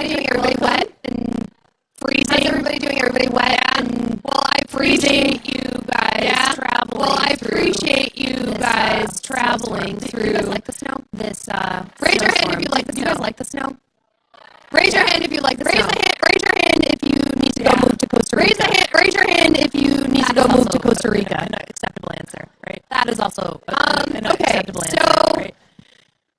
everybody doing? Everybody wet and freezing? How's everybody doing? Everybody wet and I appreciate you guys traveling. Well, I appreciate you guys traveling through. Do you guys like the snow? This raise your hand if you like the snow. Do you guys like the snow? Raise your hand if you like the snow. Raise your hand if you need to go move to Costa Rica. Raise your hand if you need to go move to Costa Rica. An acceptable answer, right? That is also an acceptable answer, right?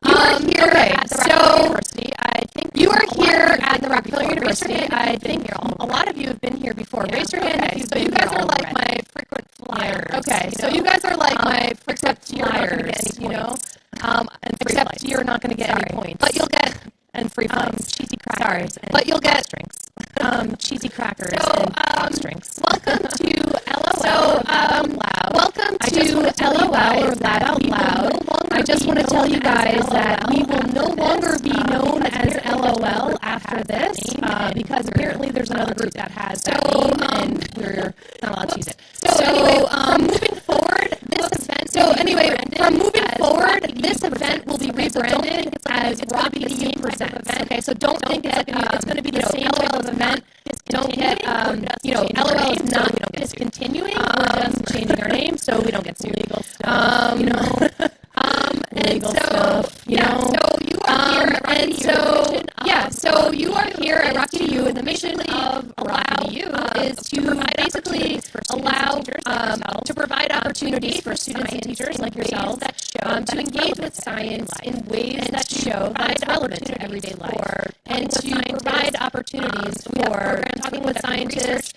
You are here at the Rockefeller University. I think you are here at the Rockefeller University. I think a lot of you have been here before. Raise your hand if you've been here. So you guys are like my frequent flyers. Okay, so you guys are like my frequent flyers, you know? Except you're not going to get any points. But you'll get and free flights, cheesy crackers, but you'll get drinks, cheesy crackers and box drinks. Welcome to LOL. Welcome to LOL or Laugh Out Loud. I just want to tell you guys that we will no longer be known as LOL after this because apparently there's another group that has that name and we're not allowed to use it. From moving forward, this event will be rebranded as RockEDU Presents. Okay, so don't think it's going to be the same type of event. Don't get, LOL is not discontinuing. We're just changing our name so we don't get sued. Legal stuff, legal stuff, So you are here at RockEDU. So you are here at RockEDU, and the mission of RockEDU is to basically allow to provide opportunities for students and teachers like yourselves to engage with science in ways that show that it's relevant to everyday life, and to provide opportunities for talking with scientists.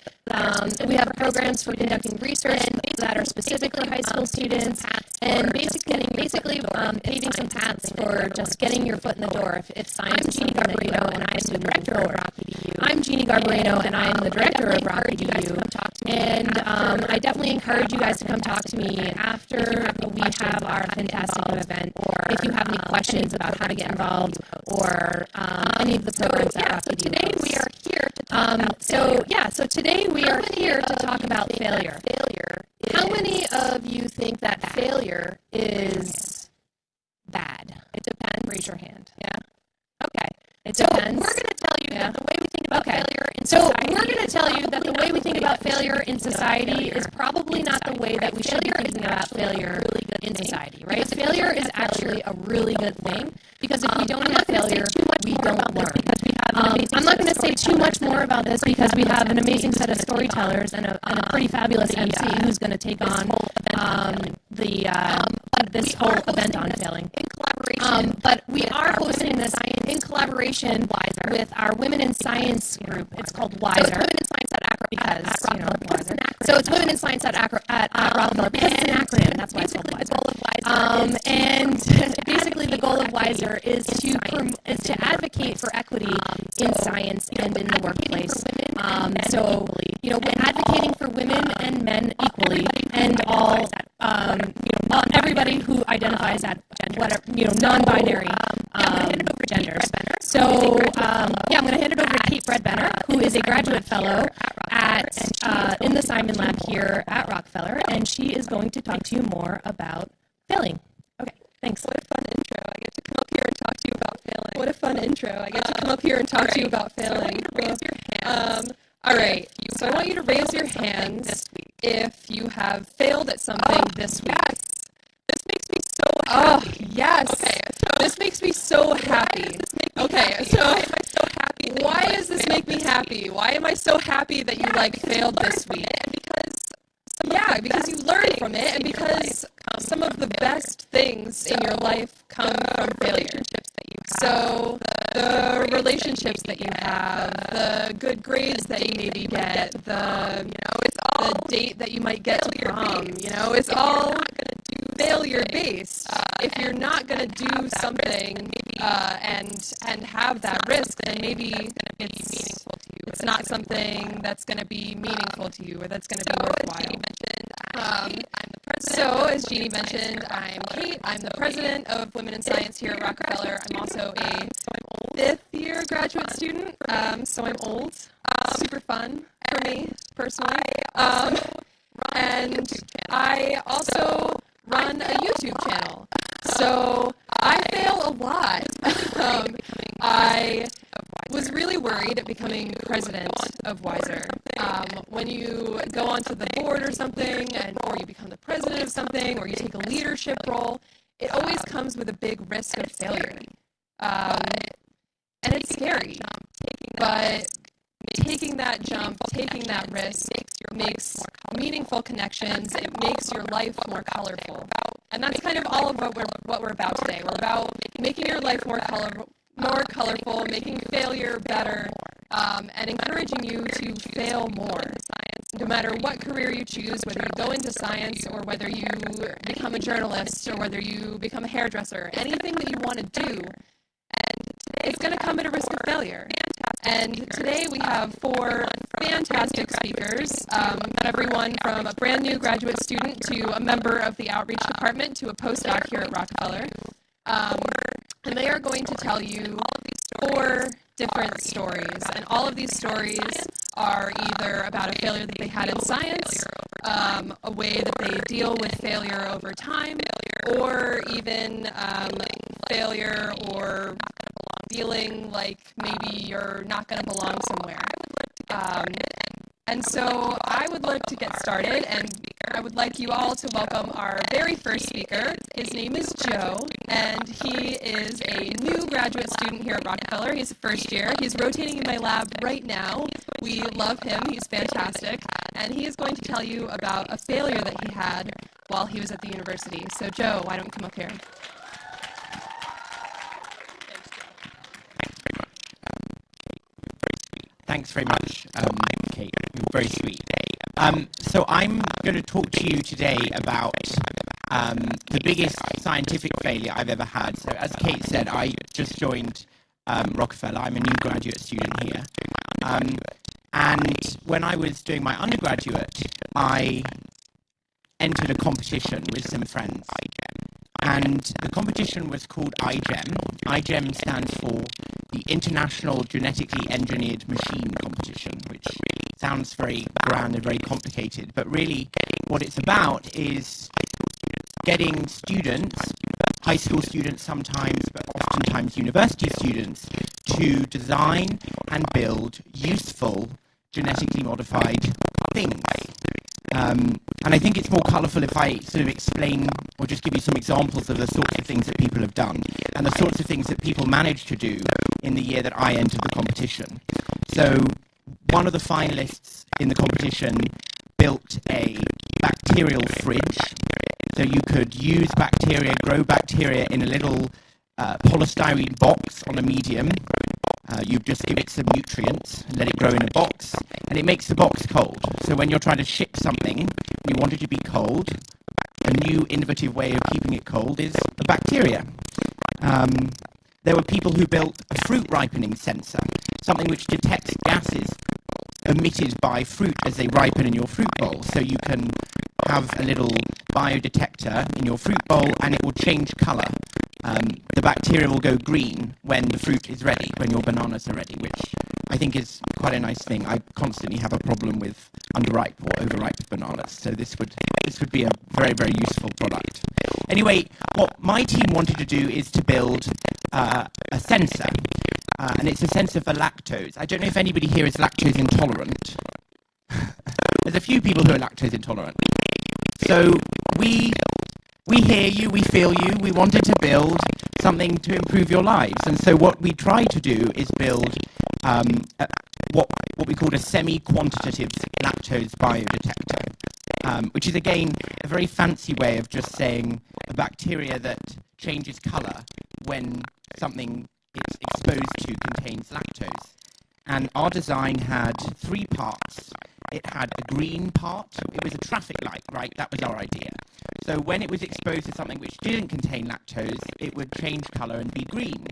We have programs for conducting research that are specific for high school students, and basically paving some paths for just getting your foot in the door if science is something that you know, and I'm the director of RockEDU. I'm Jeannie Garbarino, and I am the director of RockEDU. And I definitely encourage you guys to come talk to me after we have our fantastic event, or if you have any questions about how to get involved, or any of the programs at RockEDU. Today we are here to talk about today we are here to talk about failure. How many of you think that failure is bad? It depends. Raise your hand. Yeah. Okay. It depends. We're going to tell you that the way we think about failure in society. We're going to tell you that the way we think about failure in society is probably not the way that we should be thinking about failure in society, right? Because failure is actually a really good thing, because if we don't have failure, we don't learn. I'm not going to say too much more about this because we have an amazing set of storytellers and a pretty fabulous MC who's going to take on this whole event on failing. But we are hosting this in collaboration with our Women in Science group. It's called WISER. So it's Women in Science at Rockefeller because it's an acronym. That's why it's called WISER. And basically the goal of WISER is to advocate for equity in science and in the workplace. Advocating for women and men equally, and all everybody who identifies at non-binary genders. So I'm going to hand it over to Kate Bredbenner, who is a graduate fellow in the Simon Lab here at Rockefeller, and she is going to talk to you more about failing. Okay, thanks. What a fun intro. I get to come up here and talk to you about failing. What a fun intro. I get to come up here and talk to you about failing. So raise your hands. All right. So I want you to raise your hands if you have failed at something this week. Yes. This makes me so happy. Oh, yes. Okay. So this makes me so happy. Okay. So why am I so happy? Why does this make me happy? Why am I so happy that you failed this week? Because you learn from it, and because some of the best things in your life come from failure. So the relationships that you have, the good grades that you maybe get, the date that you might get to prom, it's all failure based. If you're not going to do something and have that risk, then maybe it's meaningful to you. It's not something that's going to be meaningful to you, or that's going to be worthwhile. So, as Jeannie mentioned, I'm Kate. I'm the president of Women in Science here at Rockefeller. I'm also a fifth-year graduate student, so I'm old. Super fun for me, personally. And I also run a YouTube channel. So I fail a lot. I was really worried at becoming president of Wiser. When you go onto the board or something, or you become the president of something, or you take a leadership role, it always comes with a big risk of failure. And it's scary, but taking that jump, taking that risk makes meaningful connections. It makes your life more colorful. And that's kind of all of what we're about today. We're about making your life more colorful, making failure better, and encouraging you to fail more. No matter what career you choose, whether you go into science or whether you become a journalist or whether you become a hairdresser, anything that you want to do, it's going to come at a risk of failure. And today we have 4 fantastic speakers, everyone from a brand new graduate student to a member of the outreach department to a postdoc here at Rockefeller. And they are going to tell you 4 different stories. And all of these stories are either about a failure that they had in science, a way that they deal with failure over time, or even failure or feeling like maybe you're not going to belong somewhere. And so I would like to get started, and I would like you all to welcome our very first speaker. His name is Joe, and he is a new graduate student here at Rockefeller. He's a first year. He's rotating in my lab right now. We love him. He's fantastic. And he is going to tell you about a failure that he had while he was at the university. So Joe, why don't you come up here? Thanks very much, Kate. You're very sweet. So I'm going to talk to you today about the biggest scientific failure I've ever had. So as Kate said, I just joined Rockefeller. I'm a new graduate student here. And when I was doing my undergraduate, I entered a competition with some friends. And the competition was called iGEM. iGEM stands for the International Genetically Engineered Machine Competition, which sounds very grand and very complicated. But really, what it's about is getting students, high school students sometimes, but oftentimes university students, to design and build useful genetically modified things. And I think it's more colourful if I sort of explain or just give you some examples of the sorts of things that people have done and the sorts of things that people managed to do in the year that I entered the competition. So one of the finalists in the competition built a bacterial fridge. So you could use bacteria, grow bacteria in a little polystyrene box on a medium. You just give it some nutrients and let it grow in a box, and it makes the box cold. So when you're trying to ship something and you want it to be cold, a new innovative way of keeping it cold is a bacteria. There were people who built a fruit ripening sensor, something which detects gases emitted by fruit as they ripen in your fruit bowl. So you can have a little biodetector in your fruit bowl and it will change color. The bacteria will go green when the fruit is ready, when your bananas are ready, which I think is quite a nice thing. I constantly have a problem with underripe or overripe bananas, so this would be a very, very useful product. Anyway, what my team wanted to do is to build a sensor, and it's a sensor for lactose. I don't know if anybody here is lactose intolerant. There's a few people who are lactose intolerant. So we hear you, we feel you, we wanted to build something to improve your lives. And so what we tried to do is build what we called a semi-quantitative lactose biodetector, which is, again, a very fancy way of just saying a bacteria that changes color when something it's exposed to contains lactose. And our design had 3 parts. It had a green part. It was a traffic light, right? That was our idea. So when it was exposed to something which didn't contain lactose, it would change color and be green.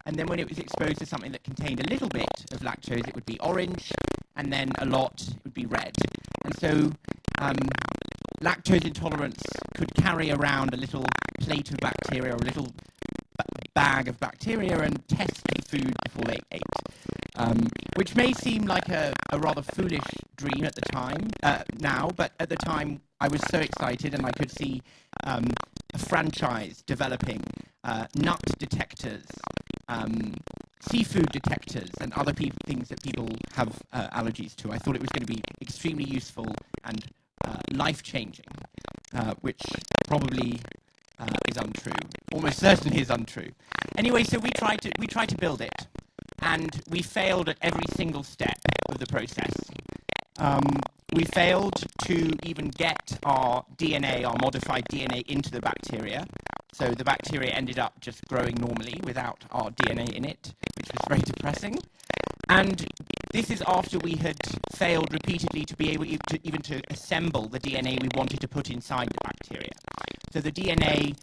And then when it was exposed to something that contained a little bit of lactose, it would be orange, and then a lot would be red. And so lactose intolerance could carry around a little plate of bacteria or a little bag of bacteria and test the food before they ate, which may seem like a rather foolish dream at the time now, but at the time I was so excited and I could see a franchise developing nut detectors, seafood detectors and other things that people have allergies to. I thought it was going to be extremely useful and life-changing, which probably is untrue. Almost certainly is untrue. Anyway, so we tried to build it, and we failed at every single step of the process. We failed to even get our DNA, our modified DNA, into the bacteria. So the bacteria ended up just growing normally without our DNA in it, which was very depressing. And this is after we had failed repeatedly to be able to even to assemble the DNA we wanted to put inside the bacteria. So the DNA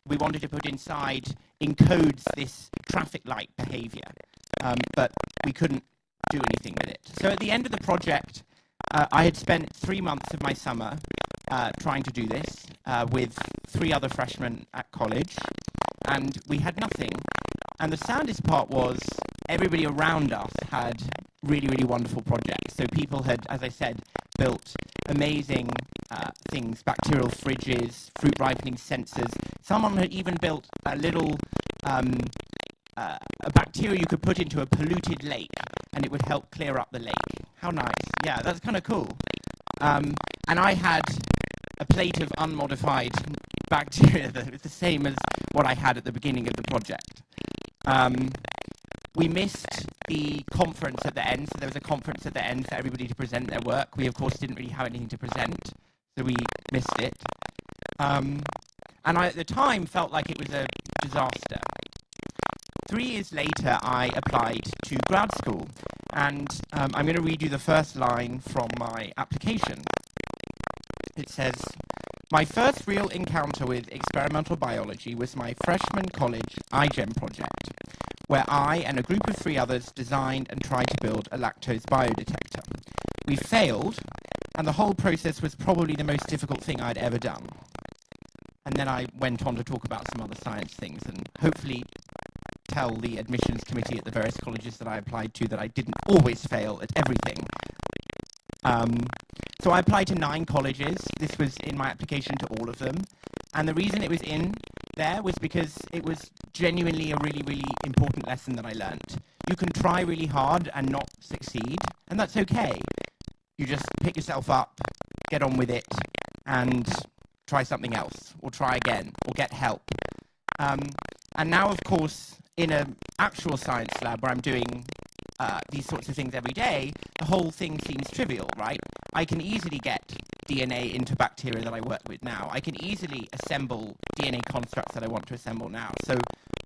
we wanted to put inside encodes this traffic light behavior, but we couldn't do anything with it. So at the end of the project, I had spent 3 months of my summer trying to do this with 3 other freshmen at college, and we had nothing. And the saddest part was everybody around us had really, really wonderful projects. So people had, as I said, built amazing things, bacterial fridges, fruit ripening sensors. Someone had even built a little a bacteria you could put into a polluted lake, and it would help clear up the lake. How nice. Yeah, that's kind of cool. And I had a plate of unmodified bacteria that was the same as what I had at the beginning of the project. We missed the conference at the end, so there was a conference at the end for everybody to present their work. We, of course, didn't really have anything to present, so we missed it. And I, at the time, felt like it was a disaster. 3 years later, I applied to grad school, and I'm going to read you the first line from my application. It says, "My first real encounter with experimental biology was my freshman college iGEM project, where I and a group of 3 others designed and tried to build a lactose biodetector. We failed, and the whole process was probably the most difficult thing I'd ever done." And then I went on to talk about some other science things and hopefully tell the admissions committee at the various colleges that I applied to that I didn't always fail at everything. So I applied to 9 colleges. This was in my application to all of them. And the reason it was in there was because it was genuinely a really, really important lesson that I learned. You can try really hard and not succeed, and that's okay. You just pick yourself up, get on with it, and try something else, or try again, or get help. And now, of course, in an actual science lab where I'm doing these sorts of things every day, the whole thing seems trivial, right? I can easily get DNA into bacteria that I work with now. I can easily assemble DNA constructs that I want to assemble now. So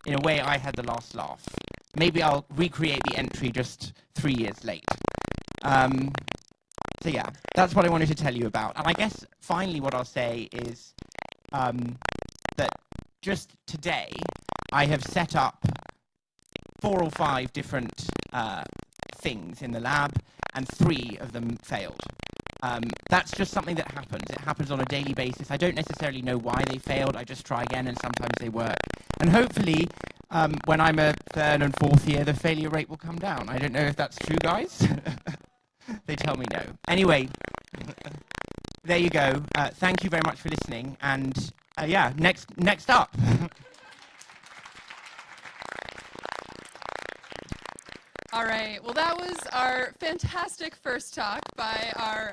in a way, I had the last laugh. Maybe I'll recreate the entry just 3 years late. So yeah, that's what I wanted to tell you about. And I guess finally what I'll say is that just today, I have set up 4 or 5 different things in the lab, and 3 of them failed. That's just something that happens. It happens on a daily basis. I don't necessarily know why they failed. I just try again, and sometimes they work. And hopefully, when I'm a 3rd and 4th year, the failure rate will come down. I don't know if that's true, guys. They tell me no. Anyway, there you go. Thank you very much for listening. And yeah, next up. All right. Well, that was our fantastic first talk by our,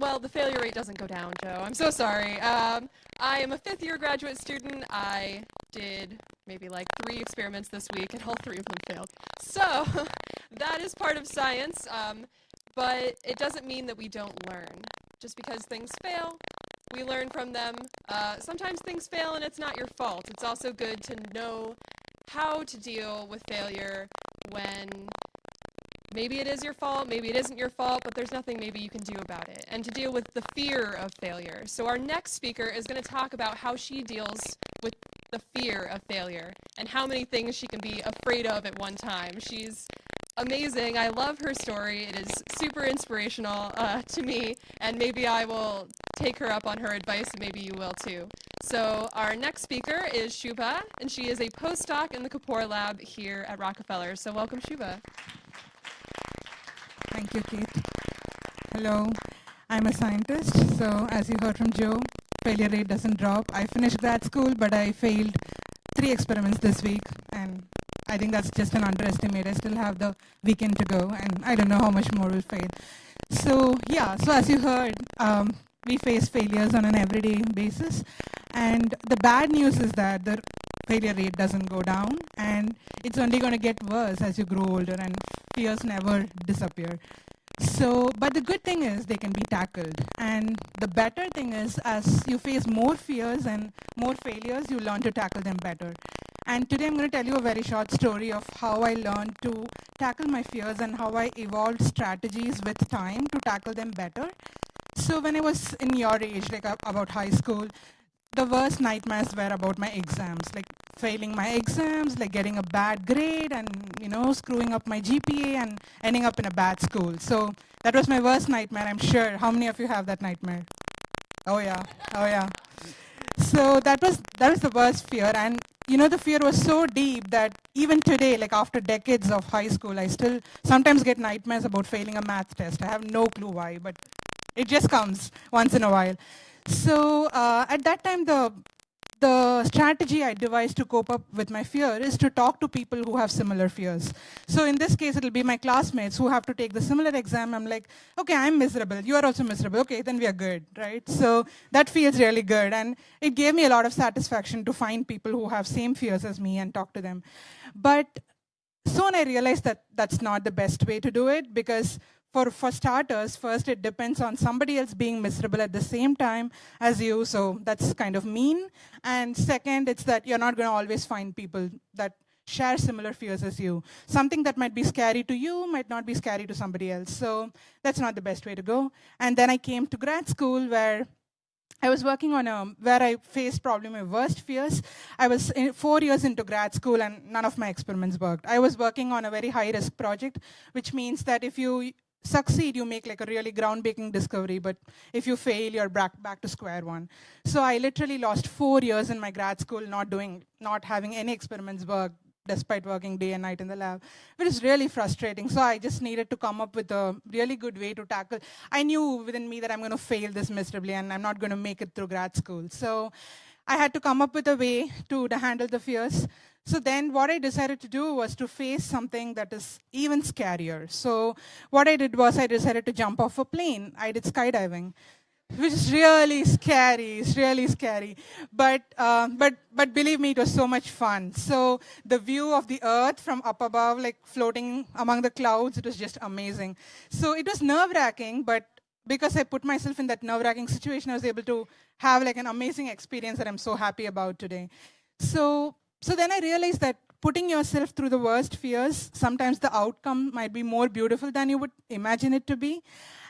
well, the failure rate doesn't go down, Joe. I'm so sorry. I am a 5th year graduate student. I did maybe like 3 experiments this week, and all 3 of them failed. So that is part of science, but it doesn't mean that we don't learn. Just because things fail, we learn from them. Sometimes things fail and it's not your fault. It's also good to know how to deal with failure when maybe it is your fault, maybe it isn't your fault, but there's nothing maybe you can do about it, and to deal with the fear of failure. So our next speaker is going to talk about how she deals with the fear of failure and how many things she can be afraid of at one time. She's amazing. I love her story. It is super inspirational to me, and maybe I will take her up on her advice, and maybe you will too. So our next speaker is Shubha, and she is a postdoc in the Kapoor lab here at Rockefeller. So welcome, Shubha. Thank you, Kate. Hello. I'm a scientist, so as you heard from Joe, failure rate doesn't drop. I finished grad school, but I failed 3 experiments this week, and I think that's just an underestimate. I still have the weekend to go, and I don't know how much more will fail. So yeah, so as you heard, we face failures on an everyday basis, and the bad news is that the failure rate doesn't go down, and it's only going to get worse as you grow older, and fears never disappear. So, but the good thing is they can be tackled. And the better thing is, as you face more fears and more failures, you learn to tackle them better. And today I'm going to tell you a very short story of how I learned to tackle my fears and how I evolved strategies with time to tackle them better. So when I was in your age, like about high school, the worst nightmares were about my exams, like failing my exams, like getting a bad grade and, screwing up my GPA and ending up in a bad school. So that was my worst nightmare, I'm sure. How many of you have that nightmare? Oh yeah, oh yeah. So that was the worst fear. And, the fear was so deep that even today, like after decades of high school, I still sometimes get nightmares about failing a math test. I have no clue why, but it just comes once in a while. So at that time, the strategy I devised to cope up with my fear is to talk to people who have similar fears. So in this case, it'll be my classmates who have to take the similar exam. I'm like, okay, I'm miserable. You are also miserable. Okay, then we are good, right? So that feels really good. And it gave me a lot of satisfaction to find people who have same fears as me and talk to them. But soon I realized that that's not the best way to do it, because for starters, first, it depends on somebody else being miserable at the same time as you, so that's kind of mean. And second, it's that you're not going to always find people that share similar fears as you. Something that might be scary to you might not be scary to somebody else, so that's not the best way to go. And then I came to grad school, where I was working on where I faced probably my worst fears. I was 4 years into grad school and none of my experiments worked. I was working on a very high-risk project, which means that if you succeed, you make like a really groundbreaking discovery, but if you fail, you're back to square one. So I literally lost 4 years in my grad school not having any experiments work, despite working day and night in the lab, which is really frustrating. So I just needed to come up with a really good way to tackle. I knew within me that I'm going to fail this miserably and I'm not going to make it through grad school. So I had to come up with a way to handle the fears. So then what I decided to do was to face something that is even scarier. So what I did was I decided to jump off a plane. I did skydiving, which is really scary. It's really scary. But believe me, it was so much fun. So the view of the Earth from up above, like floating among the clouds, it was just amazing. So it was nerve-wracking, but because I put myself in that nerve-wracking situation, I was able to have like an amazing experience that I'm so happy about today. So then I realized that putting yourself through the worst fears, sometimes the outcome might be more beautiful than you would imagine it to be.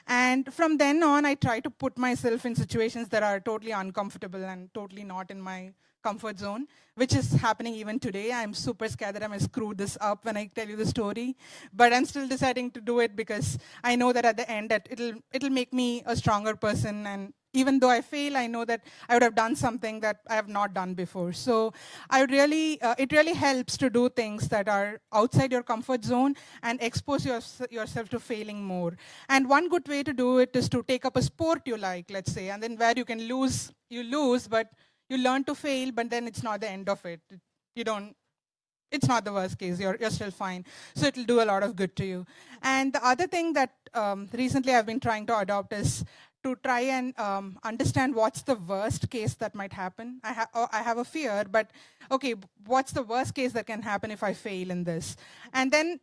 And from then on, I try to put myself in situations that are totally uncomfortable and totally not in my comfort zone, which is happening even today. I'm super scared that I might screw this up when I tell you the story, but I'm still deciding to do it because I know that at the end that it'll make me a stronger person. And even though I fail, I know that I would have done something that I have not done before. So it really helps to do things that are outside your comfort zone and expose yourself to failing more. And one good way to do it is to take up a sport you like, let's say, and then where you can lose, you lose, but you learn to fail, but then it's not the end of it. It's not the worst case, you're still fine. So it'll do a lot of good to you. And the other thing that recently I've been trying to adopt is to try and understand what's the worst case that might happen. I have a fear, but okay, what's the worst case that can happen if I fail in this? And then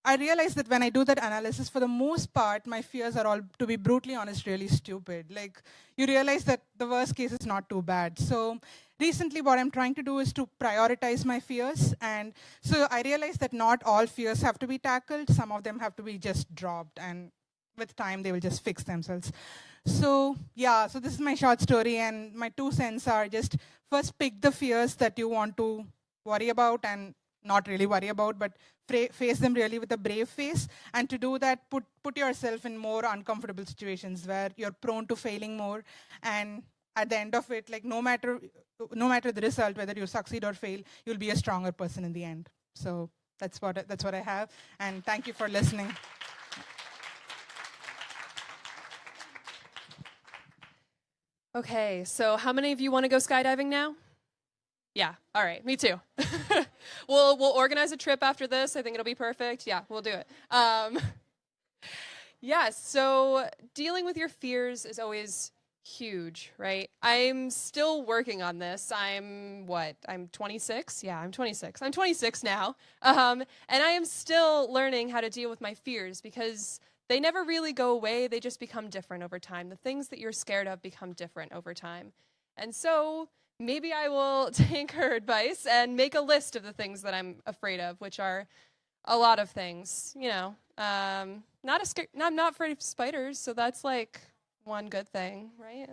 I realized that when I do that analysis, for the most part, my fears are all, to be brutally honest, really stupid. Like, you realize that the worst case is not too bad. So recently, what I'm trying to do is to prioritize my fears. And so I realized that not all fears have to be tackled. Some of them have to be just dropped. And with time, they will just fix themselves. So yeah, so this is my short story. And my 2 cents are just, first pick the fears that you want to worry about and not really worry about, but face them really with a brave face. And to do that, put yourself in more uncomfortable situations where you're prone to failing more. And at the end of it, like no matter the result, whether you succeed or fail, you'll be a stronger person in the end. So that's what I have. And thank you for listening. Okay, so how many of you want to go skydiving now? Yeah, all right, me too. We'll organize a trip after this. I think it'll be perfect. Yeah, we'll do it. Yeah, so dealing with your fears is always huge, right? I'm still working on this. I'm 26? Yeah, I'm 26. I'm 26 now. And I am still learning how to deal with my fears because they never really go away. They just become different over time. The things that you're scared of become different over time. And so maybe I will take her advice and make a list of the things that I'm afraid of, which are a lot of things, you know. I'm not afraid of spiders, so that's like one good thing, right?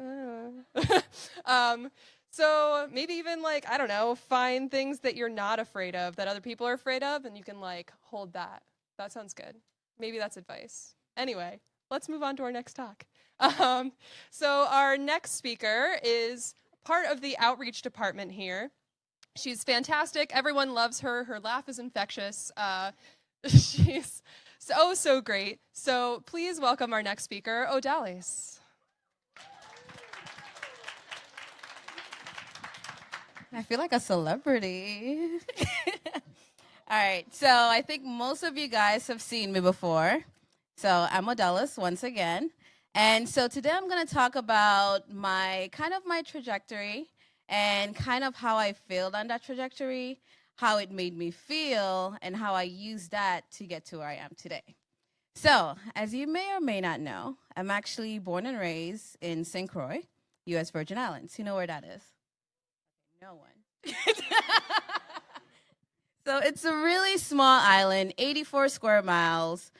So maybe even like, I don't know, find things that you're not afraid of that other people are afraid of, and you can like hold that. That sounds good. Maybe that's advice. Anyway, let's move on to our next talk. So our next speaker is part of the outreach department here. She's fantastic. Everyone loves her. Her laugh is infectious. She's so great. So please welcome our next speaker, Odalis. I feel like a celebrity. All right, so I think most of you guys have seen me before. So I'm Odalis once again. And so today I'm going to talk about my trajectory and kind of how I failed on that trajectory, how it made me feel, and how I used that to get to where I am today. So, as you may or may not know, I'm actually born and raised in St. Croix, U.S. Virgin Islands. You know where that is? No one. So it's a really small island, 84 square miles,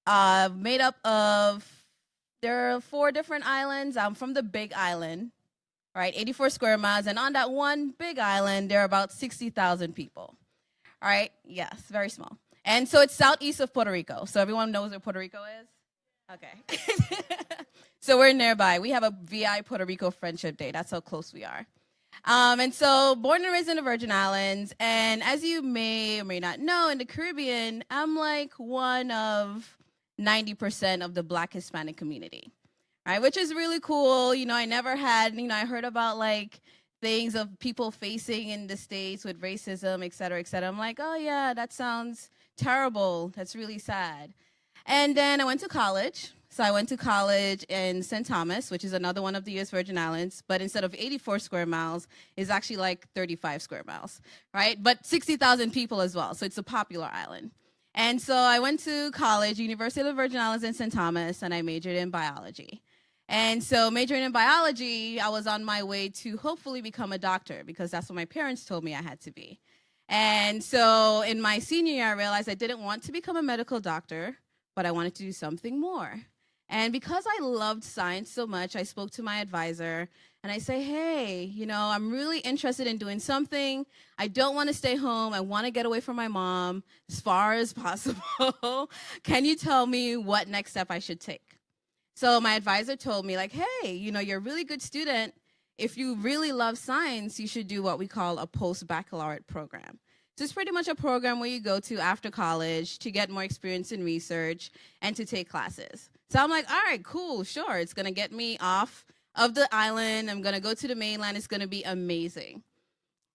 made up of, there are 4 different islands. I'm from the big island, right? 84 square miles. And on that one big island, there are about 60,000 people. All right? Yes, very small. And so it's southeast of Puerto Rico. So everyone knows where Puerto Rico is? Okay. So we're nearby. We have a VI Puerto Rico Friendship Day. That's how close we are. And so born and raised in the Virgin Islands. And as you may or may not know, in the Caribbean, I'm like one of 90% of the Black Hispanic community, right? Which is really cool. You know, I never had, I heard about like things of people facing in the States with racism, et cetera, et cetera. I'm like, oh yeah, that sounds terrible. That's really sad. And then I went to college. So I went to college in St. Thomas, which is another one of the U.S. Virgin Islands, but instead of 84 square miles, it's actually like 35 square miles, right? But 60,000 people as well, so it's a popular island. And so I went to college, University of the Virgin Islands in St. Thomas, and I majored in biology. And so majoring in biology, I was on my way to hopefully become a doctor because that's what my parents told me I had to be. And so in my senior year, I realized I didn't want to become a medical doctor, but I wanted to do something more. And because I loved science so much, I spoke to my advisor and I say, hey, I'm really interested in doing something. I don't want to stay home. I want to get away from my mom as far as possible. Can you tell me what next step I should take? So my advisor told me like, hey, you're a really good student. If you really love science, you should do what we call a post-baccalaureate program. So it's pretty much a program where you go to after college to get more experience in research and to take classes. So I'm like, all right, cool, sure. It's going to get me off of the island. I'm going to go to the mainland. It's going to be amazing.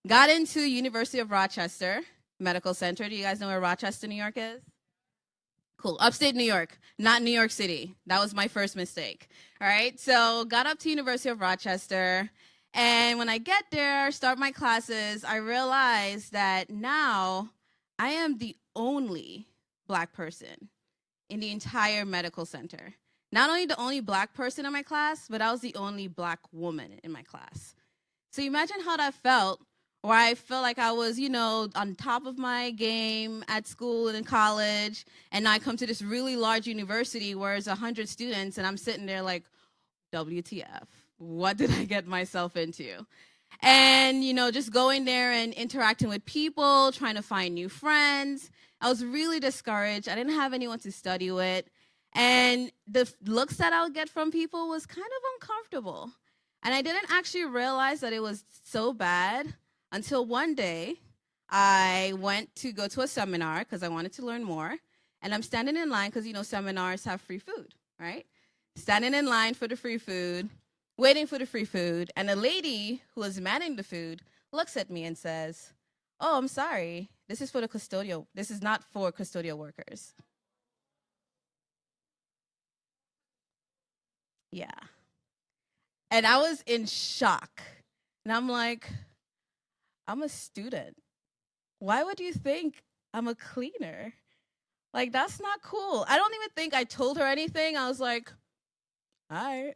Got into University of Rochester Medical Center. Do you guys know where Rochester, New York is? Cool. Upstate New York, not New York City. That was my first mistake. All right. So got up to University of Rochester. And when I get there, start my classes, I realize that now I am the only Black person in the entire medical center. Not only the only Black person in my class, but I was the only Black woman in my class. So imagine how that felt, where I felt like I was, on top of my game at school and in college, and now I come to this really large university where it's 100 students, and I'm sitting there like, WTF, what did I get myself into? And, just going there and interacting with people, trying to find new friends, I was really discouraged. I didn't have anyone to study with. And the looks that I would get from people was kind of uncomfortable. And I didn't actually realize that it was so bad until one day I went to go to a seminar because I wanted to learn more. And I'm standing in line because, seminars have free food, right? Standing in line for the free food, waiting for the free food. And the lady who was manning the food looks at me and says, "Oh, I'm sorry. This is not for custodial workers." Yeah. And I was in shock. And I'm like, I'm a student. Why would you think I'm a cleaner? Like, that's not cool. I don't even think I told her anything. I was like, all right.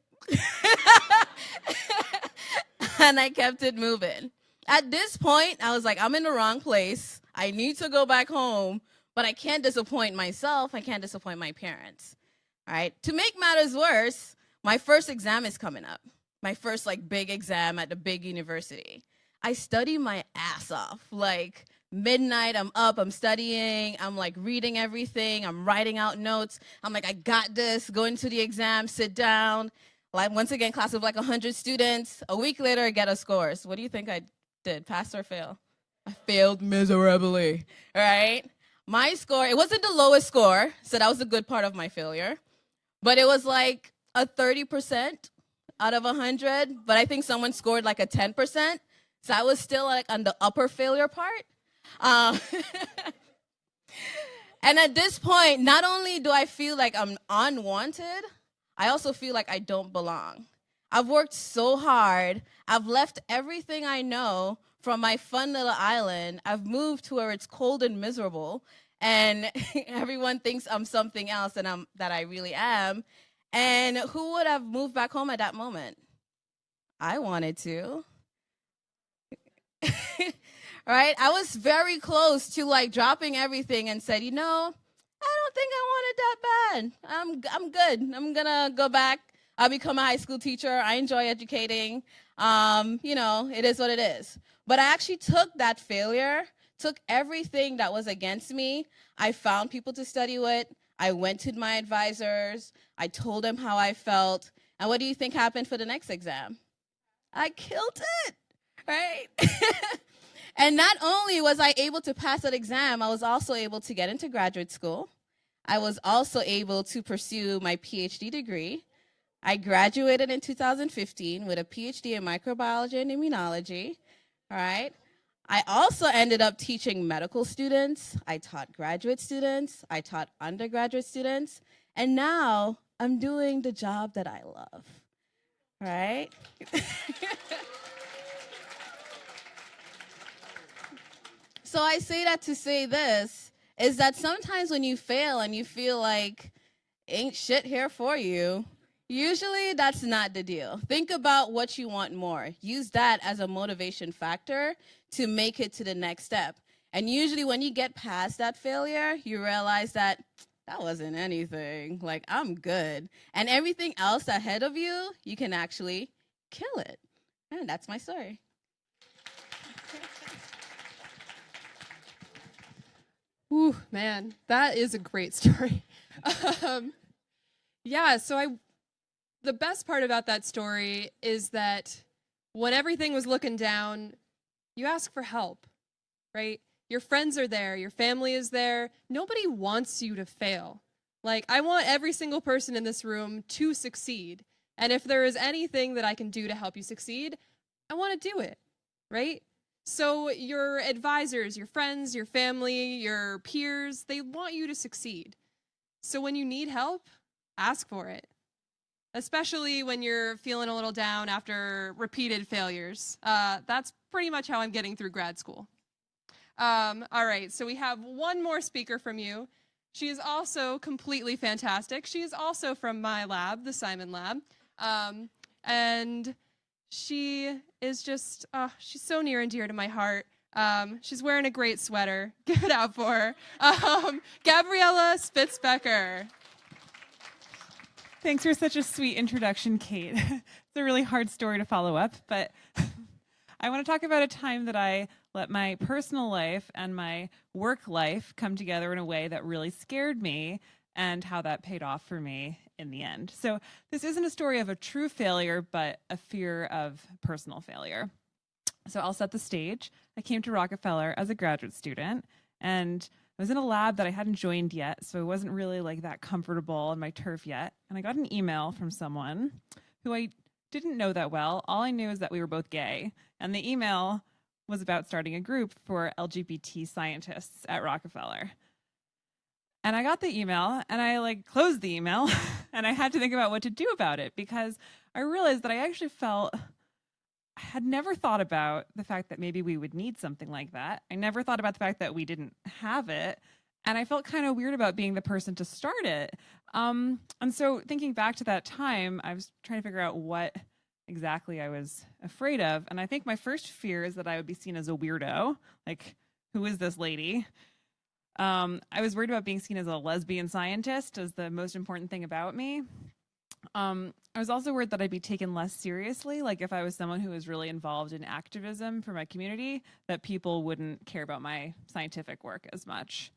And I kept it moving. At this point, I was like, I'm in the wrong place. I need to go back home, but I can't disappoint myself. I can't disappoint my parents. All right. To make matters worse, my first exam is coming up. My first big exam at the big university. I study my ass off. Like midnight, I'm up, I'm studying, I'm reading everything, I'm writing out notes. I'm like, I got this, go into the exam, sit down. Once again, class of 100 students. A week later, I get a scores. What do you think I did, pass or fail? I failed miserably, right? My score, it wasn't the lowest score, so that was the good part of my failure. But it was a 30% out of 100, but I think someone scored a 10%. So I was still on the upper failure part. And at this point, not only do I feel like I'm unwanted, I also feel like I don't belong. I've worked so hard. I've left everything I know from my fun little island. I've moved to where it's cold and miserable, and everyone thinks I'm something else than that I really am. And who would have moved back home at that moment? I wanted to. Right? I was very close to dropping everything and said, I don't think I want it that bad. I'm good. I'm gonna go back. I'll become a high school teacher. I enjoy educating. It is what it is. But I actually took that failure, took everything that was against me. I found people to study with. I went to my advisors. I told them how I felt. And what do you think happened for the next exam? I killed it, right? And not only was I able to pass that exam, I was also able to get into graduate school. I was also able to pursue my PhD degree. I graduated in 2015 with a PhD in microbiology and immunology, all right? I also ended up teaching medical students. I taught graduate students. I taught undergraduate students. And now I'm doing the job that I love, right? So I say that to say this, is that sometimes when you fail and you feel like ain't shit here for you, usually that's not the deal. Think about what you want more. Use that as a motivation factor to make it to the next step. And usually when you get past that failure, you realize that wasn't anything. I'm good. And everything else ahead of you, you can actually kill it. And that's my story. Ooh, man, that is a great story. So the best part about that story is that when everything was looking down, you ask for help, right? Your friends are there, your family is there. Nobody wants you to fail. I want every single person in this room to succeed. And if there is anything that I can do to help you succeed, I want to do it, right? So your advisors, your friends, your family, your peers, they want you to succeed. So when you need help, ask for it, especially when you're feeling a little down after repeated failures. That's pretty much how I'm getting through grad school. All right, so we have one more speaker from you. She is also completely fantastic. She is also from my lab, the Simon Lab. And she is just, she's so near and dear to my heart. She's wearing a great sweater. Give it out for her. Gabriella Spitzbecker. Thanks for such a sweet introduction, Kate. It's a really hard story to follow up, but I want to talk about a time that I let my personal life and my work life come together in a way that really scared me and how that paid off for me in the end. So this isn't a story of a true failure, but a fear of personal failure. So I'll set the stage. I came to Rockefeller as a graduate student, and I was in a lab that I hadn't joined yet, so I wasn't really that comfortable on my turf yet. And I got an email from someone who I didn't know that well. All I knew is that we were both gay. And the email was about starting a group for LGBT scientists at Rockefeller. And I got the email and I closed the email and I had to think about what to do about it, because I realized that I actually felt I had never thought about the fact that maybe we would need something like that. I never thought about the fact that we didn't have it. And I felt kind of weird about being the person to start it. And so thinking back to that time, I was trying to figure out what exactly I was afraid of. And I think my first fear is that I would be seen as a weirdo. Like, who is this lady? I was worried about being seen as a lesbian scientist as the most important thing about me. I was also worried that I'd be taken less seriously, like if I was someone who was really involved in activism for my community, that people wouldn't care about my scientific work as much.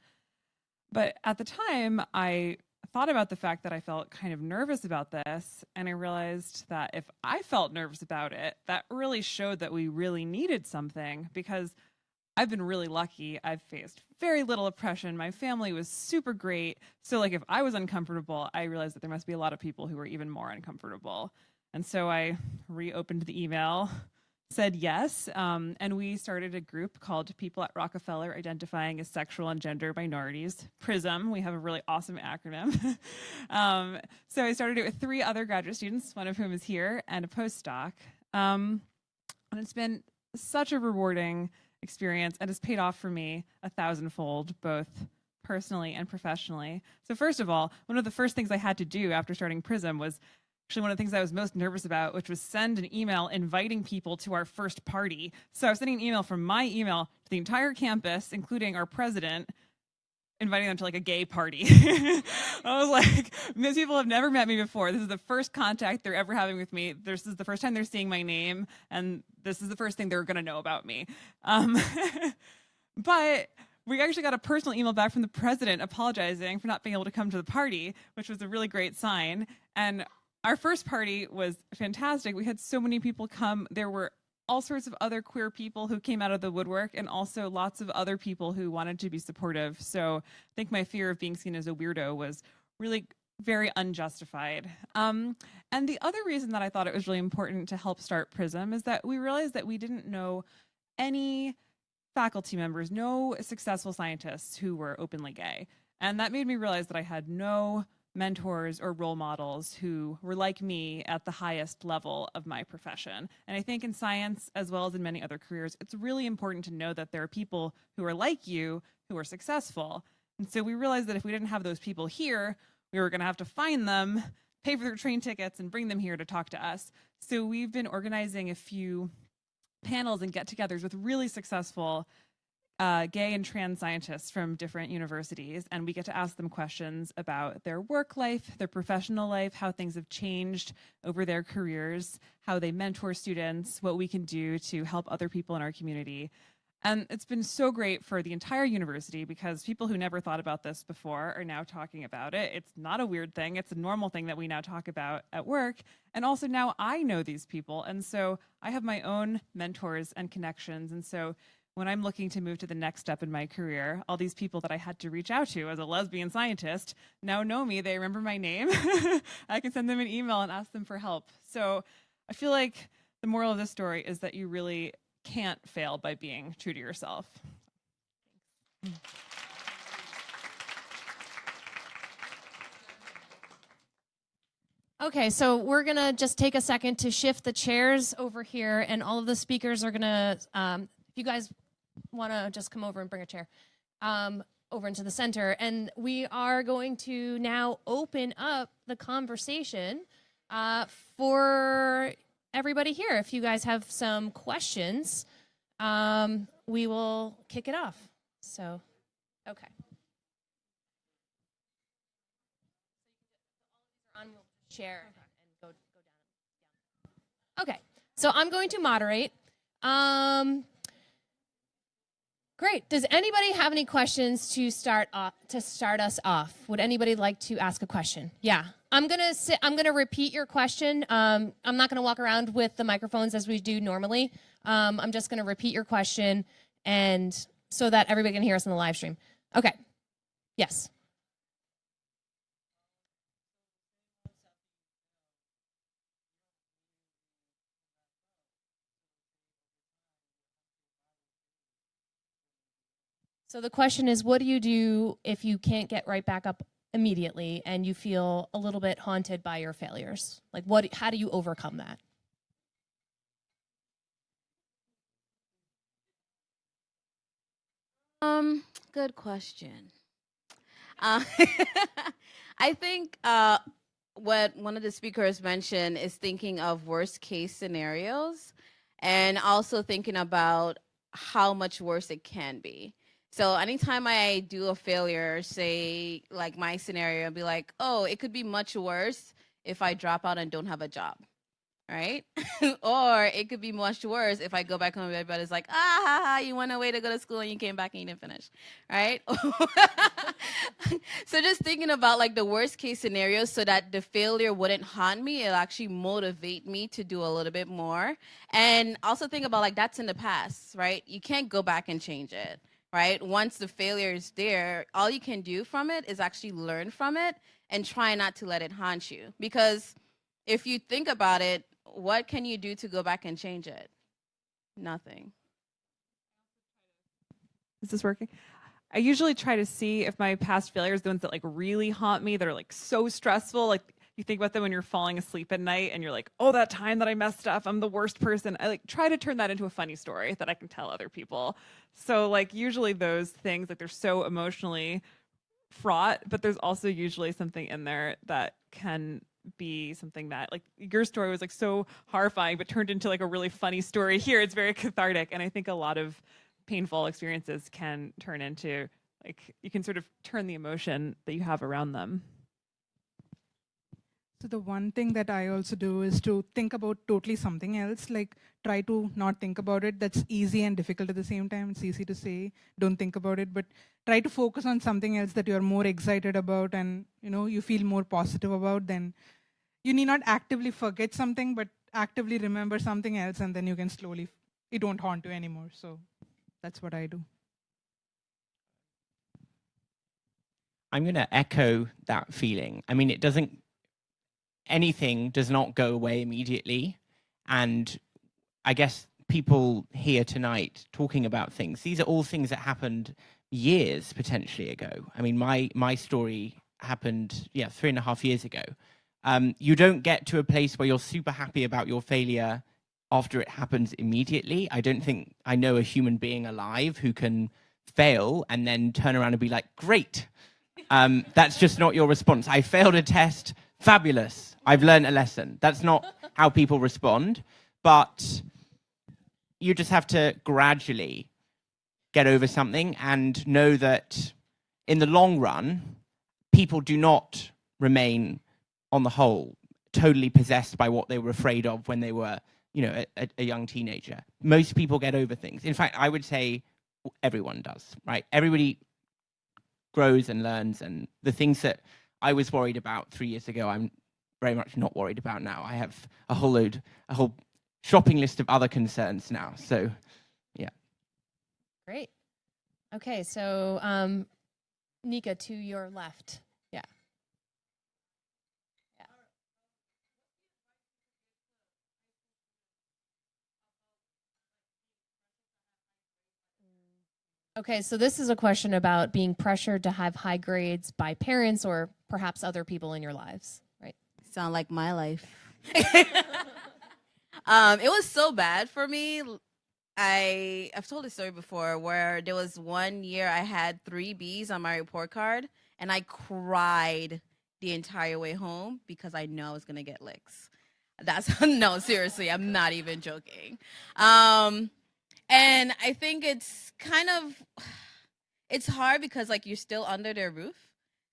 But at the time, I thought about the fact that I felt kind of nervous about this, and I realized that if I felt nervous about it, that really showed that we really needed something, because I've been really lucky. I've faced very little oppression. My family was super great. So if I was uncomfortable, I realized that there must be a lot of people who were even more uncomfortable. And so I reopened the email, said yes, and we started a group called People at Rockefeller Identifying as Sexual and Gender Minorities, PRISM. We have a really awesome acronym. So I started it with 3 other graduate students, one of whom is here, and a postdoc. And it's been such a rewarding experience, and it's paid off for me 1,000-fold, both personally and professionally. So first of all, one of the first things I had to do after starting PRISM was actually one of the things I was most nervous about, which was send an email inviting people to our first party. So I was sending an email from my email to the entire campus, including our president, inviting them to a gay party. I was like, these people have never met me before. This is the first contact they're ever having with me. This is the first time they're seeing my name, and this is the first thing they're going to know about me. But we actually got a personal email back from the president apologizing for not being able to come to the party, which was a really great sign. And our first party was fantastic. We had so many people come. There were all sorts of other queer people who came out of the woodwork, and also lots of other people who wanted to be supportive. So I think my fear of being seen as a weirdo was really very unjustified. And the other reason that I thought it was really important to help start PRISM is that we realized that we didn't know any faculty members, no successful scientists who were openly gay. And that made me realize that I had no mentors or role models who were like me at the highest level of my profession. And I think in science, as well as in many other careers, it's really important to know that there are people who are like you who are successful. And so we realized that if we didn't have those people here, we were going to have to find them, pay for their train tickets, and bring them here to talk to us. So we've been organizing a few panels and get-togethers with really successful gay and trans scientists from different universities, and we get to ask them questions about their work life, their professional life, how things have changed over their careers, how they mentor students, what we can do to help other people in our community. And it's been so great for the entire university, because people who never thought about this before are now talking about it. It's not a weird thing. It's a normal thing that we now talk about at work. And also now I know these people. And so I have my own mentors and connections. And so when I'm looking to move to the next step in my career, all these people that I had to reach out to as a lesbian scientist now know me. They remember my name. I can send them an email and ask them for help. So I feel like the moral of this story is that you really can't fail by being true to yourself. Okay, so we're going to just take a second to shift the chairs over here, and all of the speakers are going to, if you guys want to just come over and bring a chair over into the center, and we are going to now open up the conversation for everybody here. If you guys have some questions, we will kick it off. So, okay. Share and go down. Okay, so I'm going to moderate. Great. Does anybody have any questions to start us off? Would anybody like to ask a question? Yeah. I'm gonna repeat your question. I'm not gonna walk around with the microphones as we do normally. I'm just gonna repeat your question, and so that everybody can hear us in the live stream. Okay. Yes. So the question is, what do you do if you can't get right back up immediately and you feel a little bit haunted by your failures? Like, how do you overcome that? Good question. I think what one of the speakers mentioned is thinking of worst case scenarios and also thinking about how much worse it can be. So anytime I do a failure, say like my scenario, I'll be like, oh, it could be much worse if I drop out and don't have a job, right? Or it could be much worse if I go back home and everybody's like, you went away to go to school and you came back and you didn't finish, right? So just thinking about like the worst case scenario so that the failure wouldn't haunt me, it'll actually motivate me to do a little bit more. And also think about like that's in the past, right? You can't go back and change it, right? Once the failure is there, all you can do from it is actually learn from it and try not to let it haunt you. Because if you think about it, what can you do to go back and change it? Nothing. Is this working? I usually try to see if my past failures, the ones that like really haunt me, that are like so stressful, like you think about them when you're falling asleep at night and you're like, oh, that time that I messed up, I'm the worst person. I like try to turn that into a funny story that I can tell other people. So like usually those things, like they're so emotionally fraught, but there's also usually something in there that can be something that like your story was like so horrifying but turned into like a really funny story. Here it's very cathartic, and I think a lot of painful experiences can turn into like you can sort of turn the emotion that you have around them. So the one thing that I also do is to think about totally something else, like try to not think about it. That's easy and difficult at the same time. It's easy to say, don't think about it, but try to focus on something else that you're more excited about and you feel more positive about. Then you need not actively forget something, but actively remember something else, and then you can slowly, it won't haunt you anymore. So that's what I do. I'm going to echo that feeling. I mean, anything does not go away immediately. And I guess people here tonight talking about things, these are all things that happened years potentially ago. I mean, my story happened, 3.5 years ago. You don't get to a place where you're super happy about your failure after it happens immediately. I don't think I know a human being alive who can fail and then turn around and be like, great. That's just not your response. I failed a test. Fabulous. I've learned a lesson. That's not how people respond. But you just have to gradually get over something and know that in the long run, people do not remain, on the whole, totally possessed by what they were afraid of when they were, a young teenager. Most people get over things. In fact, I would say everyone does, right? Everybody grows and learns, and the things that I was worried about 3 years ago, I'm very much not worried about now. I have a whole shopping list of other concerns now. So, yeah. Great. Okay, so Nika, to your left. Yeah. Okay, so this is a question about being pressured to have high grades by parents or perhaps other people in your lives, right? Sound like my life. It was so bad for me. I've told this story before where there was one year I had 3 Bs on my report card and I cried the entire way home because I know I was going to get licks. No, seriously, I'm not even joking. And I think it's it's hard because like you're still under their roof.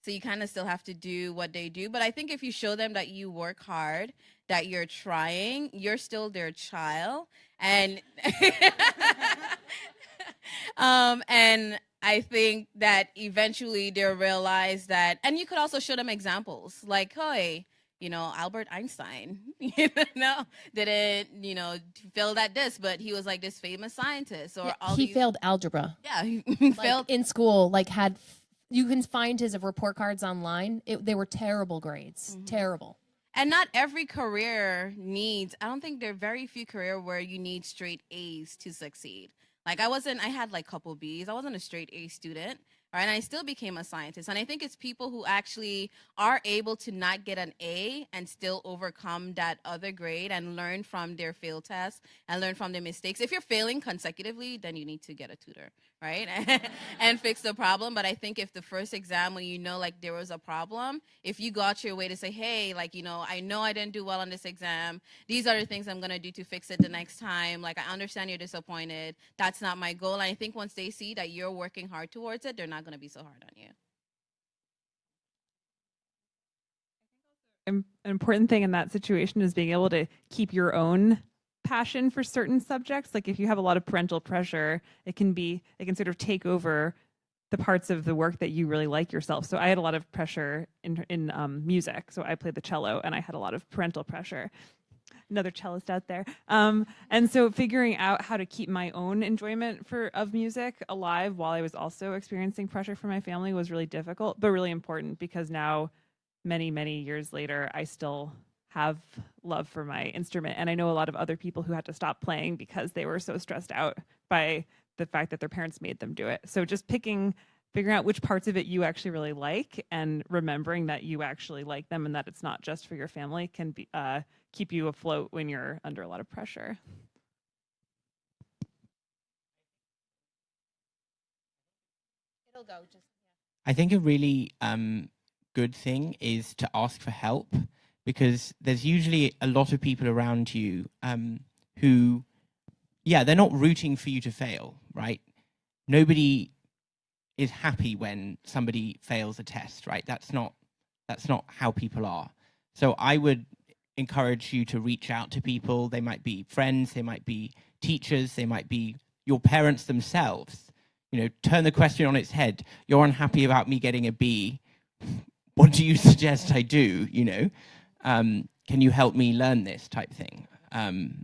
So you kind of still have to do what they do. But I think if you show them that you work hard, that you're trying, you're still their child. And and I think that eventually they'll realize that, and you could also show them examples like, hey, Albert Einstein, didn't, failed at this, but he was like this famous scientist. Or he failed algebra. Yeah, he failed in school. You can find his report cards online. They were terrible grades, terrible. And not every career I don't think there are very few careers where you need straight A's to succeed. Like I had like couple B's. I wasn't a straight A student, right? And I still became a scientist. And I think it's people who actually are able to not get an A and still overcome that other grade and learn from their failed tests and learn from their mistakes. If you're failing consecutively, then you need to get a tutor, right? And fix the problem. But I think if the first exam when you know like there was a problem, if you got your way to say, hey, like, you know I didn't do well on this exam. These are the things I'm gonna do to fix it the next time. Like, I understand you're disappointed. That's not my goal. And I think once they see that you're working hard towards it, they're not gonna be so hard on you. An important thing in that situation is being able to keep your own passion for certain subjects. Like if you have a lot of parental pressure, it can sort of take over the parts of the work that you really like yourself. So I had a lot of pressure in music. So I played the cello and I had a lot of parental pressure. Another cellist out there. And so figuring out how to keep my own enjoyment of music alive while I was also experiencing pressure from my family was really difficult, but really important, because now many, many years later, I still have love for my instrument. And I know a lot of other people who had to stop playing because they were so stressed out by the fact that their parents made them do it. So just figuring out which parts of it you actually really like and remembering that you actually like them and that it's not just for your family can be keep you afloat when you're under a lot of pressure. It'll go. I think a really good thing is to ask for help, because there's usually a lot of people around you who, they're not rooting for you to fail, right? Nobody is happy when somebody fails a test, right? That's not how people are. So I would encourage you to reach out to people. They might be friends, they might be teachers, they might be your parents themselves. You know, turn the question on its head. You're unhappy about me getting a B. What do you suggest I do? You know, can you help me learn this type thing? So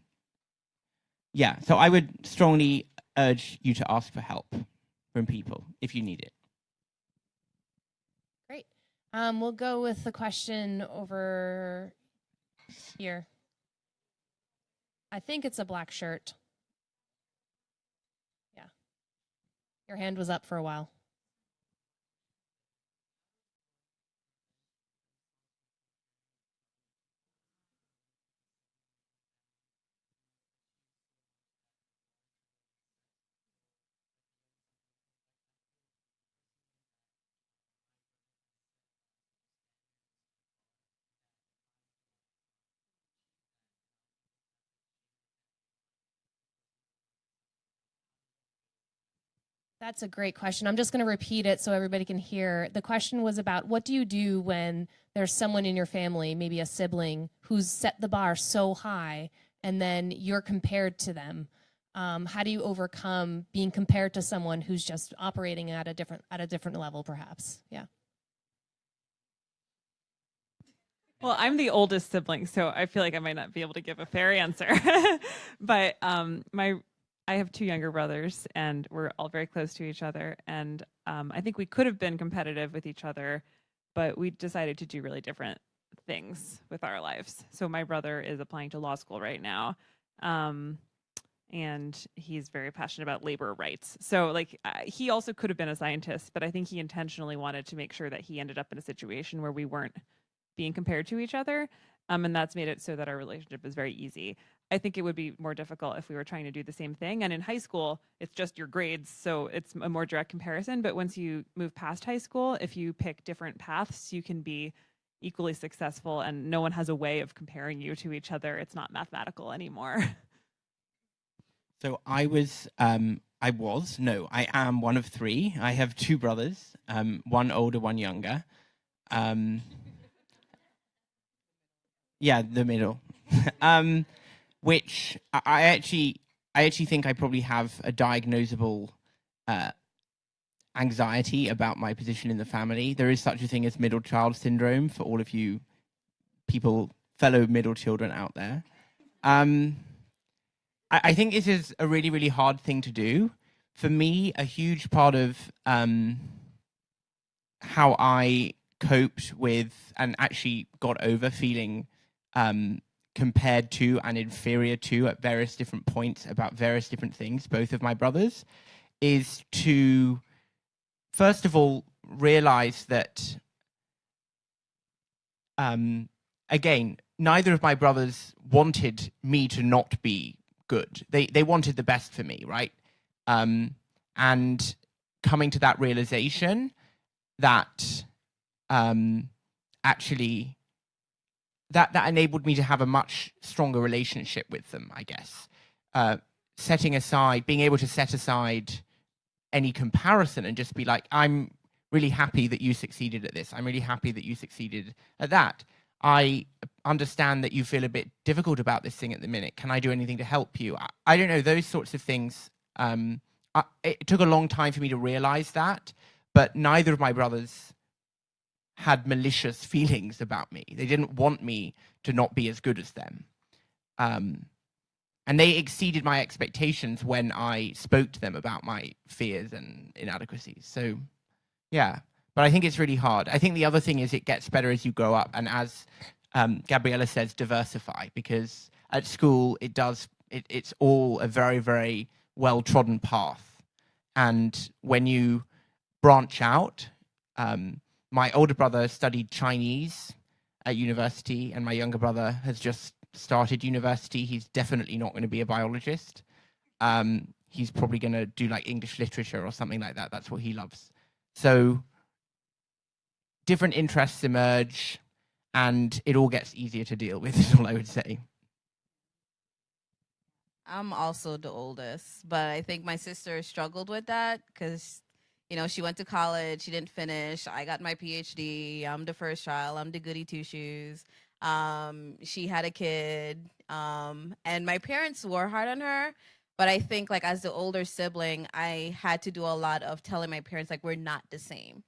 I would strongly urge you to ask for help from people if you need it. Great. We'll go with the question over here. I think it's a black shirt. Yeah. Your hand was up for a while. That's a great question. I'm just going to repeat it so everybody can hear. The question was about, what do you do when there's someone in your family, maybe a sibling, who's set the bar so high and then you're compared to them? How do you overcome being compared to someone who's just operating at a different level, perhaps? Yeah. Well, I'm the oldest sibling, so I feel like I might not be able to give a fair answer. But I have two younger brothers, and we're all very close to each other. And I think we could have been competitive with each other, but we decided to do really different things with our lives. So my brother is applying to law school right now, and he's very passionate about labor rights. So he also could have been a scientist, but I think he intentionally wanted to make sure that he ended up in a situation where we weren't being compared to each other. And that's made it so that our relationship is very easy. I think it would be more difficult if we were trying to do the same thing. And in high school, it's just your grades, so it's a more direct comparison. But once you move past high school, if you pick different paths, you can be equally successful, and no one has a way of comparing you to each other. It's not mathematical anymore. So I am one of three. I have two brothers, one older, one younger. The middle. Which I actually think I probably have a diagnosable anxiety about my position in the family. There is such a thing as middle child syndrome for all of you fellow middle children out there. I think this is a really, really hard thing to do. For me, a huge part of how I coped with and actually got over feeling compared to and inferior to at various different points about various different things, both of my brothers, is to, first of all, realize that, again, neither of my brothers wanted me to not be good. They wanted the best for me, right? And coming to that realization that actually that enabled me to have a much stronger relationship with them, I guess. Being able to set aside any comparison and just be like, I'm really happy that you succeeded at this. I'm really happy that you succeeded at that. I understand that you feel a bit difficult about this thing at the minute. Can I do anything to help you? I don't know, those sorts of things. It took a long time for me to realize that, but neither of my brothers had malicious feelings about me. They didn't want me to not be as good as them. And they exceeded my expectations when I spoke to them about my fears and inadequacies. So, yeah. But I think it's really hard. I think the other thing is it gets better as you grow up. And as Gabriella says, diversify. Because at school, it's all a very, very well-trodden path. And when you branch out, my older brother studied Chinese at university, and my younger brother has just started university. He's definitely not going to be a biologist. He's probably going to do like English literature or something like that. That's what he loves. So different interests emerge, and it all gets easier to deal with, is all I would say. I'm also the oldest, but I think my sister struggled with that because, you know, she went to college, she didn't finish. I got my PhD. I'm the first child. I'm the goody two-shoes. She had a kid, and my parents were hard on her. But I think, like, as the older sibling, I had to do a lot of telling my parents, like, we're not the same,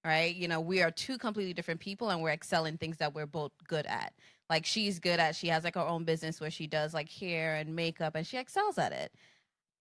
right? You know, we are two completely different people, and we're excelling things that we're both good at. Like, she has, like, her own business where she does, like, hair and makeup, and she excels at it.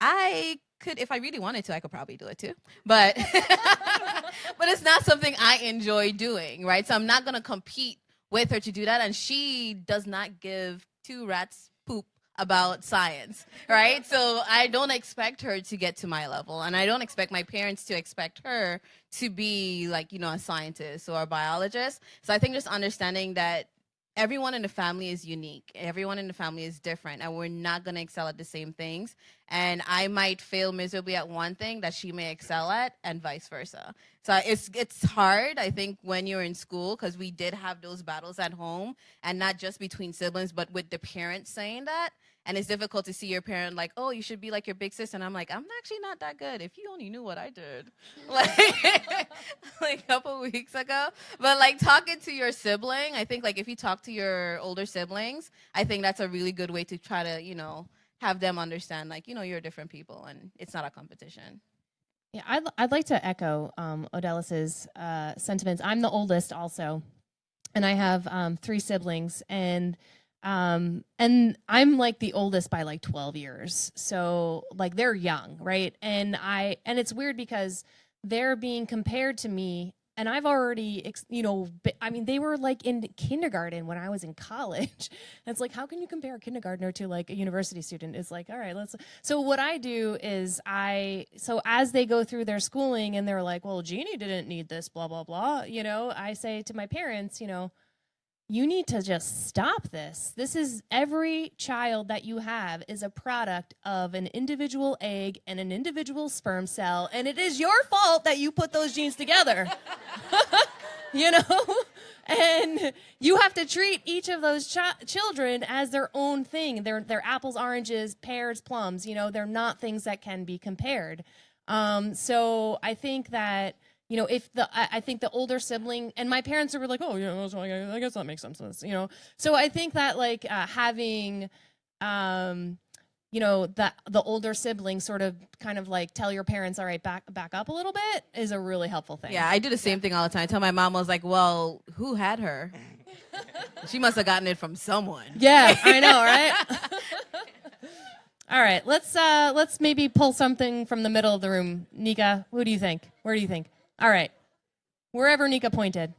I could, if I really wanted to, I could probably do it too. But, but it's not something I enjoy doing, right? So I'm not going to compete with her to do that. And she does not give two rats poop about science, right? So I don't expect her to get to my level. And I don't expect my parents to expect her to be, like, you know, a scientist or a biologist. So I think just understanding that everyone in the family is unique. Everyone in the family is different, and we're not going to excel at the same things. And I might fail miserably at one thing that she may excel at, and vice versa. So it's hard, I think, when you're in school, because we did have those battles at home, and not just between siblings, but with the parents saying that. And it's difficult to see your parent like, oh, you should be like your big sister. And I'm like, I'm actually not that good. If you only knew what I did, like a couple weeks ago. But like talking to your sibling, I think like if you talk to your older siblings, I think that's a really good way to try to, you know, have them understand, like, you know, you're different people and it's not a competition. Yeah, I'd like to echo Odellis's sentiments. I'm the oldest also, and I have 3 siblings, and I'm like the oldest by like 12 years. So like they're young, right? And it's weird because they're being compared to me, and I've already, I mean, they were like in kindergarten when I was in college. And it's like, how can you compare a kindergartner to like a university student? It's like, all right, so what I do is so as they go through their schooling and they're like, well, Jeannie didn't need this, blah, blah, blah. You know, I say to my parents, you need to just stop this. This is, every child that you have is a product of an individual egg and an individual sperm cell, and it is your fault that you put those genes together. And you have to treat each of those children as their own thing. They're apples, oranges, pears, plums. They're not things that can be compared. So I think that, I think the older sibling, and my parents were like, oh, I guess that makes some sense, So I think that like having, the older sibling sort of kind of like tell your parents, all right, back up a little bit, is a really helpful thing. Yeah, I do the same thing all the time. I tell my mom, I was like, well, who had her? She must have gotten it from someone. Yeah, I know, right? All right, let's maybe pull something from the middle of the room. Nika, who do you think? Where do you think? All right, wherever Nika pointed.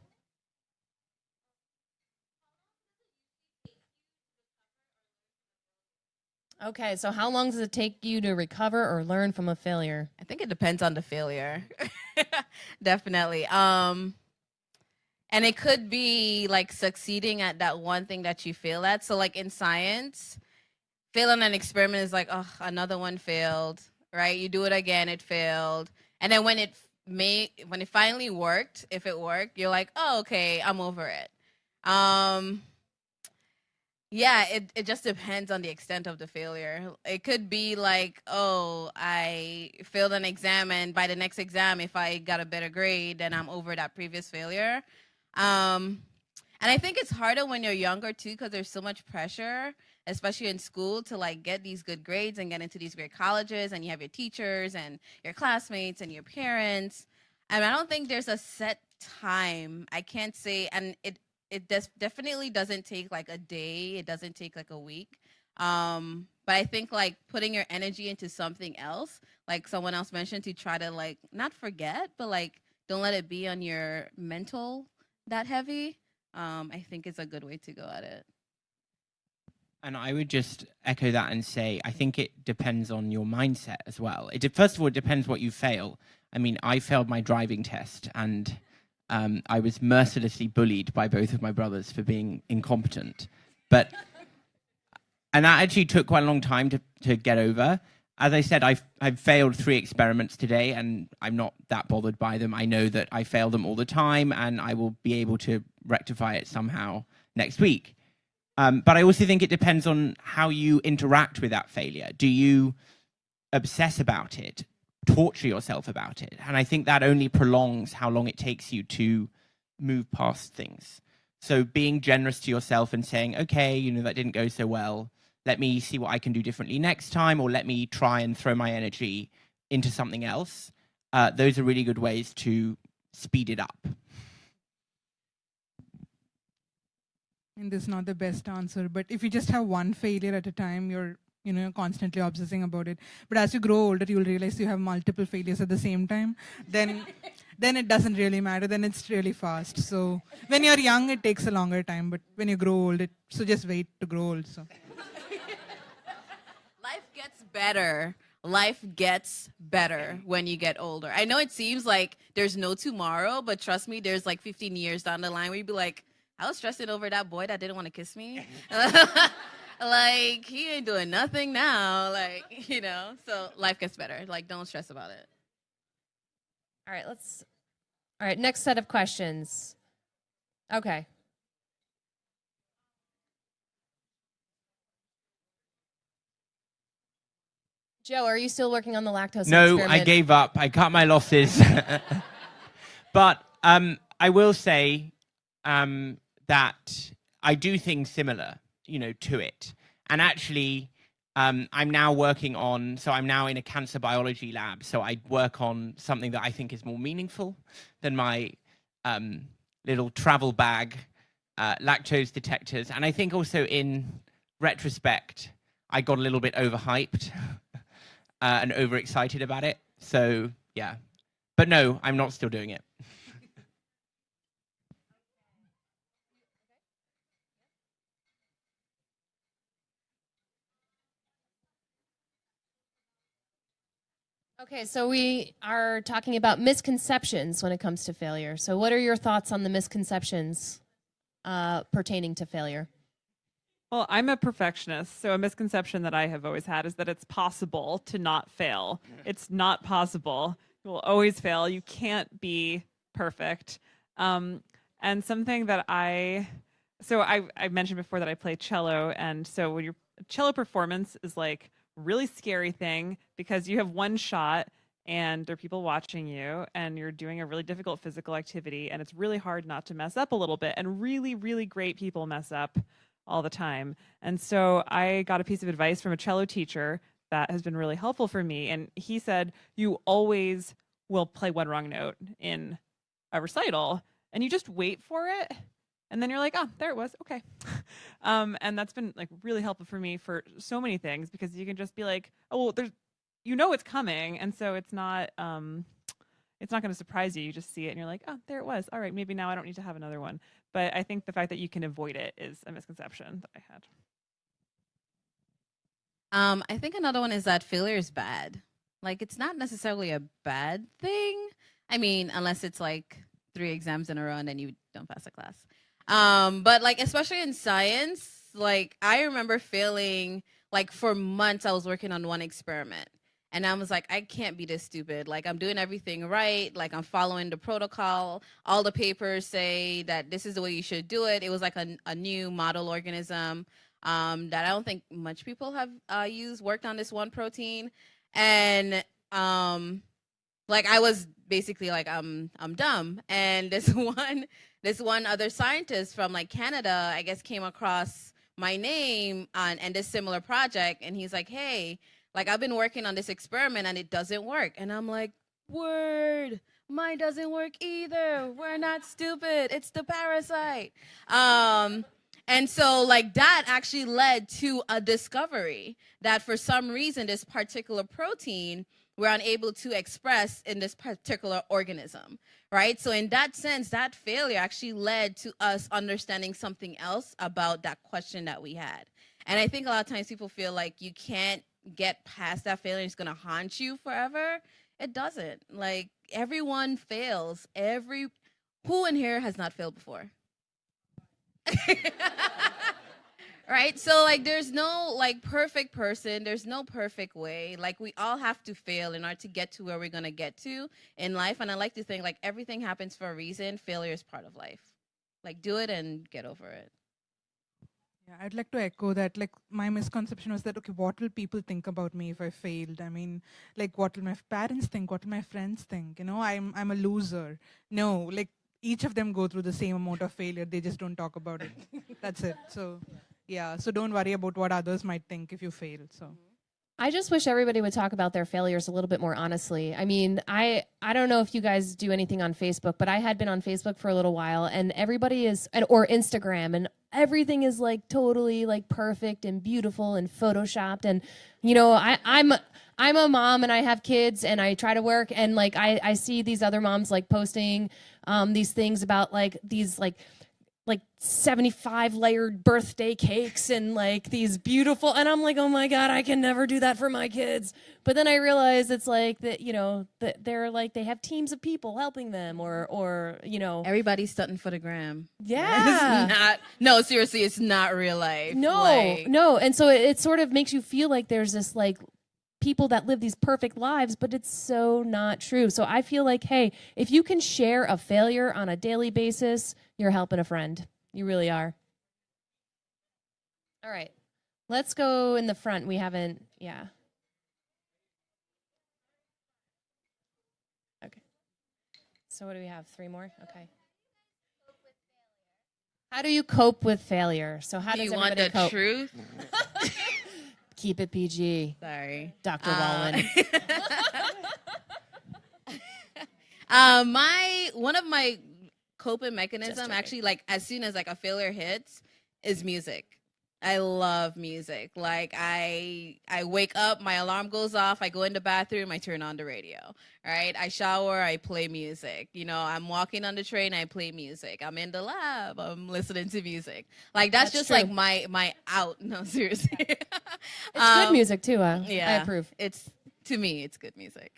Okay, so how long does it take you to recover or learn from a failure? I think it depends on the failure. Definitely. And it could be like succeeding at that one thing that you fail at. So like in science, failing an experiment is like, oh, another one failed, right? You do it again, it failed. And then when it finally worked, if it worked, you're like, oh, okay, I'm over it. Yeah, it just depends on the extent of the failure. It could be like, oh, I failed an exam, and by the next exam, if I got a better grade, then I'm over that previous failure. And I think it's harder when you're younger, too, because there's so much pressure, especially in school, to, like, get these good grades and get into these great colleges, and you have your teachers and your classmates and your parents. And I don't think there's a set time. I can't say, and it definitely doesn't take like a day. It doesn't take like a week. But I think like putting your energy into something else, like someone else mentioned, to try to like not forget, but like don't let it be on your mental that heavy. I think is a good way to go at it. And I would just echo that and say, I think it depends on your mindset as well. First of all, it depends what you fail. I mean, I failed my driving test, and I was mercilessly bullied by both of my brothers for being incompetent. And that actually took quite a long time to get over. As I said, I've failed 3 experiments today, and I'm not that bothered by them. I know that I fail them all the time, and I will be able to rectify it somehow next week. But I also think it depends on how you interact with that failure. Do you obsess about it? Torture yourself about it? And I think that only prolongs how long it takes you to move past things. So being generous to yourself and saying, okay, that didn't go so well. Let me see what I can do differently next time, or let me try and throw my energy into something else. Those are really good ways to speed it up. And this is not the best answer, but if you just have one failure at a time, you're constantly obsessing about it. But as you grow older, you'll realize you have multiple failures at the same time. Then it doesn't really matter. Then it's really fast. So when you're young, it takes a longer time. But when you grow old, so just wait to grow old. So Life gets better. Life gets better when you get older. I know it seems like there's no tomorrow, but trust me, there's like 15 years down the line where you'd be like, I was stressing over that boy that didn't want to kiss me. Like, he ain't doing nothing now. Like, so life gets better. Like, don't stress about it. All right, next set of questions. Okay. Joe, are you still working on the lactose No, experiment? I gave up. I cut my losses. But I will say that I do things similar, to it. And actually, I'm now working on, so I'm now in a cancer biology lab. So I work on something that I think is more meaningful than my little travel bag lactose detectors. And I think also in retrospect, I got a little bit overhyped and overexcited about it. So yeah, but no, I'm not still doing it. Okay, so we are talking about misconceptions when it comes to failure. So what are your thoughts on the misconceptions pertaining to failure? Well, I'm a perfectionist, so a misconception that I have always had is that it's possible to not fail. It's not possible. You will always fail. You can't be perfect. And something that I mentioned before that I play cello, and so when your cello performance is like really scary thing because you have one shot and there are people watching you and you're doing a really difficult physical activity and it's really hard not to mess up a little bit, and really, really great people mess up all the time. And so I got a piece of advice from a cello teacher that has been really helpful for me, and he said you always will play one wrong note in a recital and you just wait for it. And then you're like, oh, there it was. Okay. And that's been like really helpful for me for so many things, because you can just be like, oh, well, it's coming. And so it's not going to surprise you. You just see it and you're like, oh, there it was. All right. Maybe now I don't need to have another one. But I think the fact that you can avoid it is a misconception that I had. I think another one is that failure is bad. Like, it's not necessarily a bad thing. I mean, unless it's like 3 exams in a row and then you don't pass a class. But like, especially in science, like I remember failing, like for months I was working on one experiment. And I was like, I can't be this stupid. Like, I'm doing everything right. Like, I'm following the protocol. All the papers say that this is the way you should do it. It was like a new model organism that I don't think much people have worked on this one protein. And like, I was basically like, I'm dumb. And this one other scientist from like Canada, I guess, came across my name and this similar project. And he's like, hey, like, I've been working on this experiment and it doesn't work. And I'm like, word, mine doesn't work either. We're not stupid. It's the parasite. And so, like, that actually led to a discovery that for some reason, this particular protein we're unable to express in this particular organism, right? So in that sense, that failure actually led to us understanding something else about that question that we had. And I think a lot of times people feel like you can't get past that failure, it's going to haunt you forever. It doesn't. Like, everyone fails. Who in here has not failed before? Right? So like, there's no like perfect person, there's no perfect way. Like, we all have to fail in order to get to where we're going to get to in life. And I like to think like everything happens for a reason. Failure is part of life. Like, do it and get over it. Yeah, I'd like to echo that. Like, my misconception was that, okay, what will people think about me if I failed? I mean, like, what will my parents think? What will my friends think? You know, I'm a loser. No, like, each of them go through the same amount of failure. They just don't talk about it. That's it. So, yeah. So don't worry about what others might think if you fail. So. I just wish everybody would talk about their failures a little bit more honestly. I mean, I don't know if you guys do anything on Facebook, but I had been on Facebook for a little while, and everybody is, or Instagram, and everything is like totally like perfect and beautiful and photoshopped. And you know, I'm a mom and I have kids and I try to work, and like I see these other moms like posting these things about like these like 75 layered birthday cakes and like these beautiful, and I'm like, oh my God, I can never do that for my kids. But then I realize it's like that, you know, that they're like, they have teams of people helping them, or you know, everybody's stunting for the gram. Yeah. No, seriously, it's not real life. No. And so it sort of makes you feel like there's this like people that live these perfect lives, but it's so not true. So I feel like, hey, if you can share a failure on a daily basis, you're helping a friend. You really are. All right. Let's go in the front. We haven't, yeah. Okay. So what do we have? 3 more? Okay. How do you cope with failure? So how does everybody cope? Do you want the truth? Keep it PG. Sorry. Dr. Wallen. One of my coping mechanism, actually, like as soon as like a failure hits, is music. I love music. Like, I wake up, my alarm goes off, I go in the bathroom, I turn on the radio, right? I shower, I play music. You know, I'm walking on the train, I play music. I'm in the lab, I'm listening to music. Like, that's just true. Like my out. No, seriously. It's good music too. Yeah, I approve. To me, it's good music.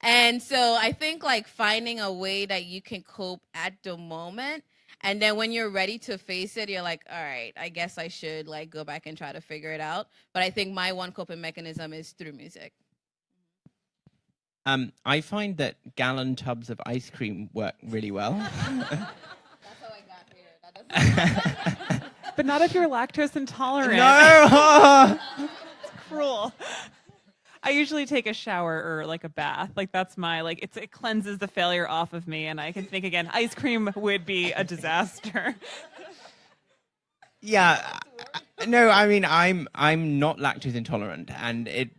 And so I think like finding a way that you can cope at the moment, and then when you're ready to face it, you're like, all right, I guess I should like go back and try to figure it out. But I think my one coping mechanism is through music. I find that gallon tubs of ice cream work really well. That's how I got here. But not if you're lactose intolerant. No! It's cruel. I usually take a shower or like a bath. Like, that's my, like, it cleanses the failure off of me, and I can think again, ice cream would be a disaster. Yeah. No, I mean, I'm not lactose intolerant, and it's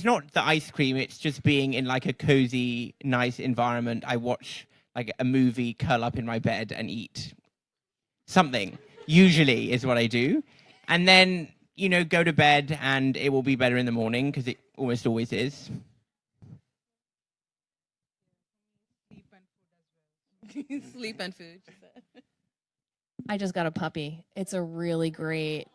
not the ice cream, it's just being in like a cozy, nice environment. I watch like a movie, curl up in my bed and eat something, usually is what I do. And then, you know, go to bed and it will be better in the morning, because it almost always is. Sleep and food, she said. I just got a puppy. It's a really great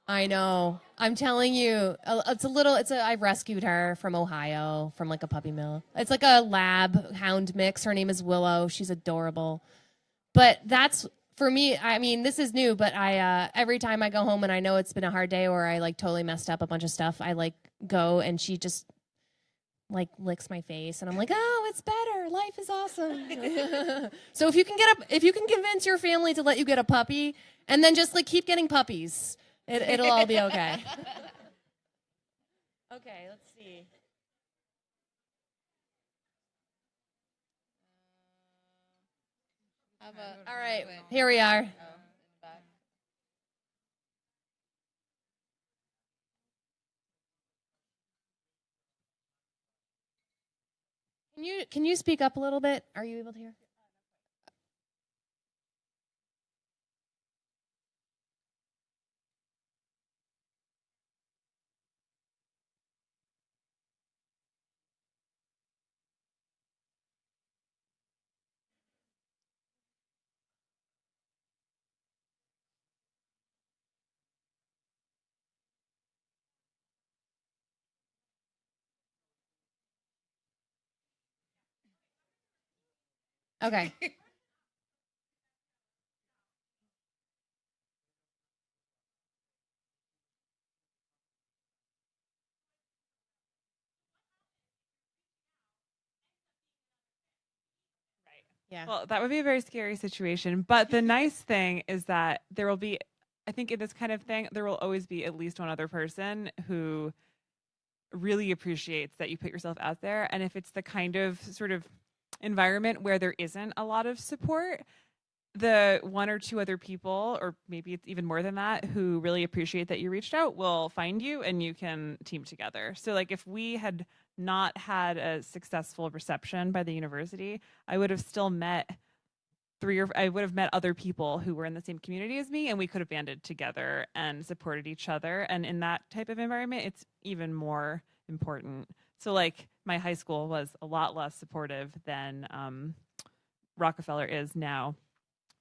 I know. I'm telling you, I rescued her from Ohio, from like a puppy mill. It's like a lab hound mix. Her name is Willow. She's adorable. But that's, for me, I mean, this is new, but every time I go home and I know it's been a hard day or I like totally messed up a bunch of stuff, I like go and she just like licks my face and I'm like, oh, it's better. Life is awesome. So if you can convince your family to let you get a puppy and then just like keep getting puppies, it'll all be okay. Okay, let's see. All right, here we are. Can you speak up a little bit? Are you able to hear? Okay. Yeah. Well, that would be a very scary situation. But the nice thing is that there will be, I think in this kind of thing, there will always be at least one other person who really appreciates that you put yourself out there. And if it's the kind of sort of environment where there isn't a lot of support, the one or two other people, or maybe it's even more than that, who really appreciate that you reached out will find you and you can team together. So like if we had not had a successful reception by the university, I would have still met I would have met other people who were in the same community as me and we could have banded together and supported each other. And in that type of environment, it's even more important. So like my high school was a lot less supportive than Rockefeller is now.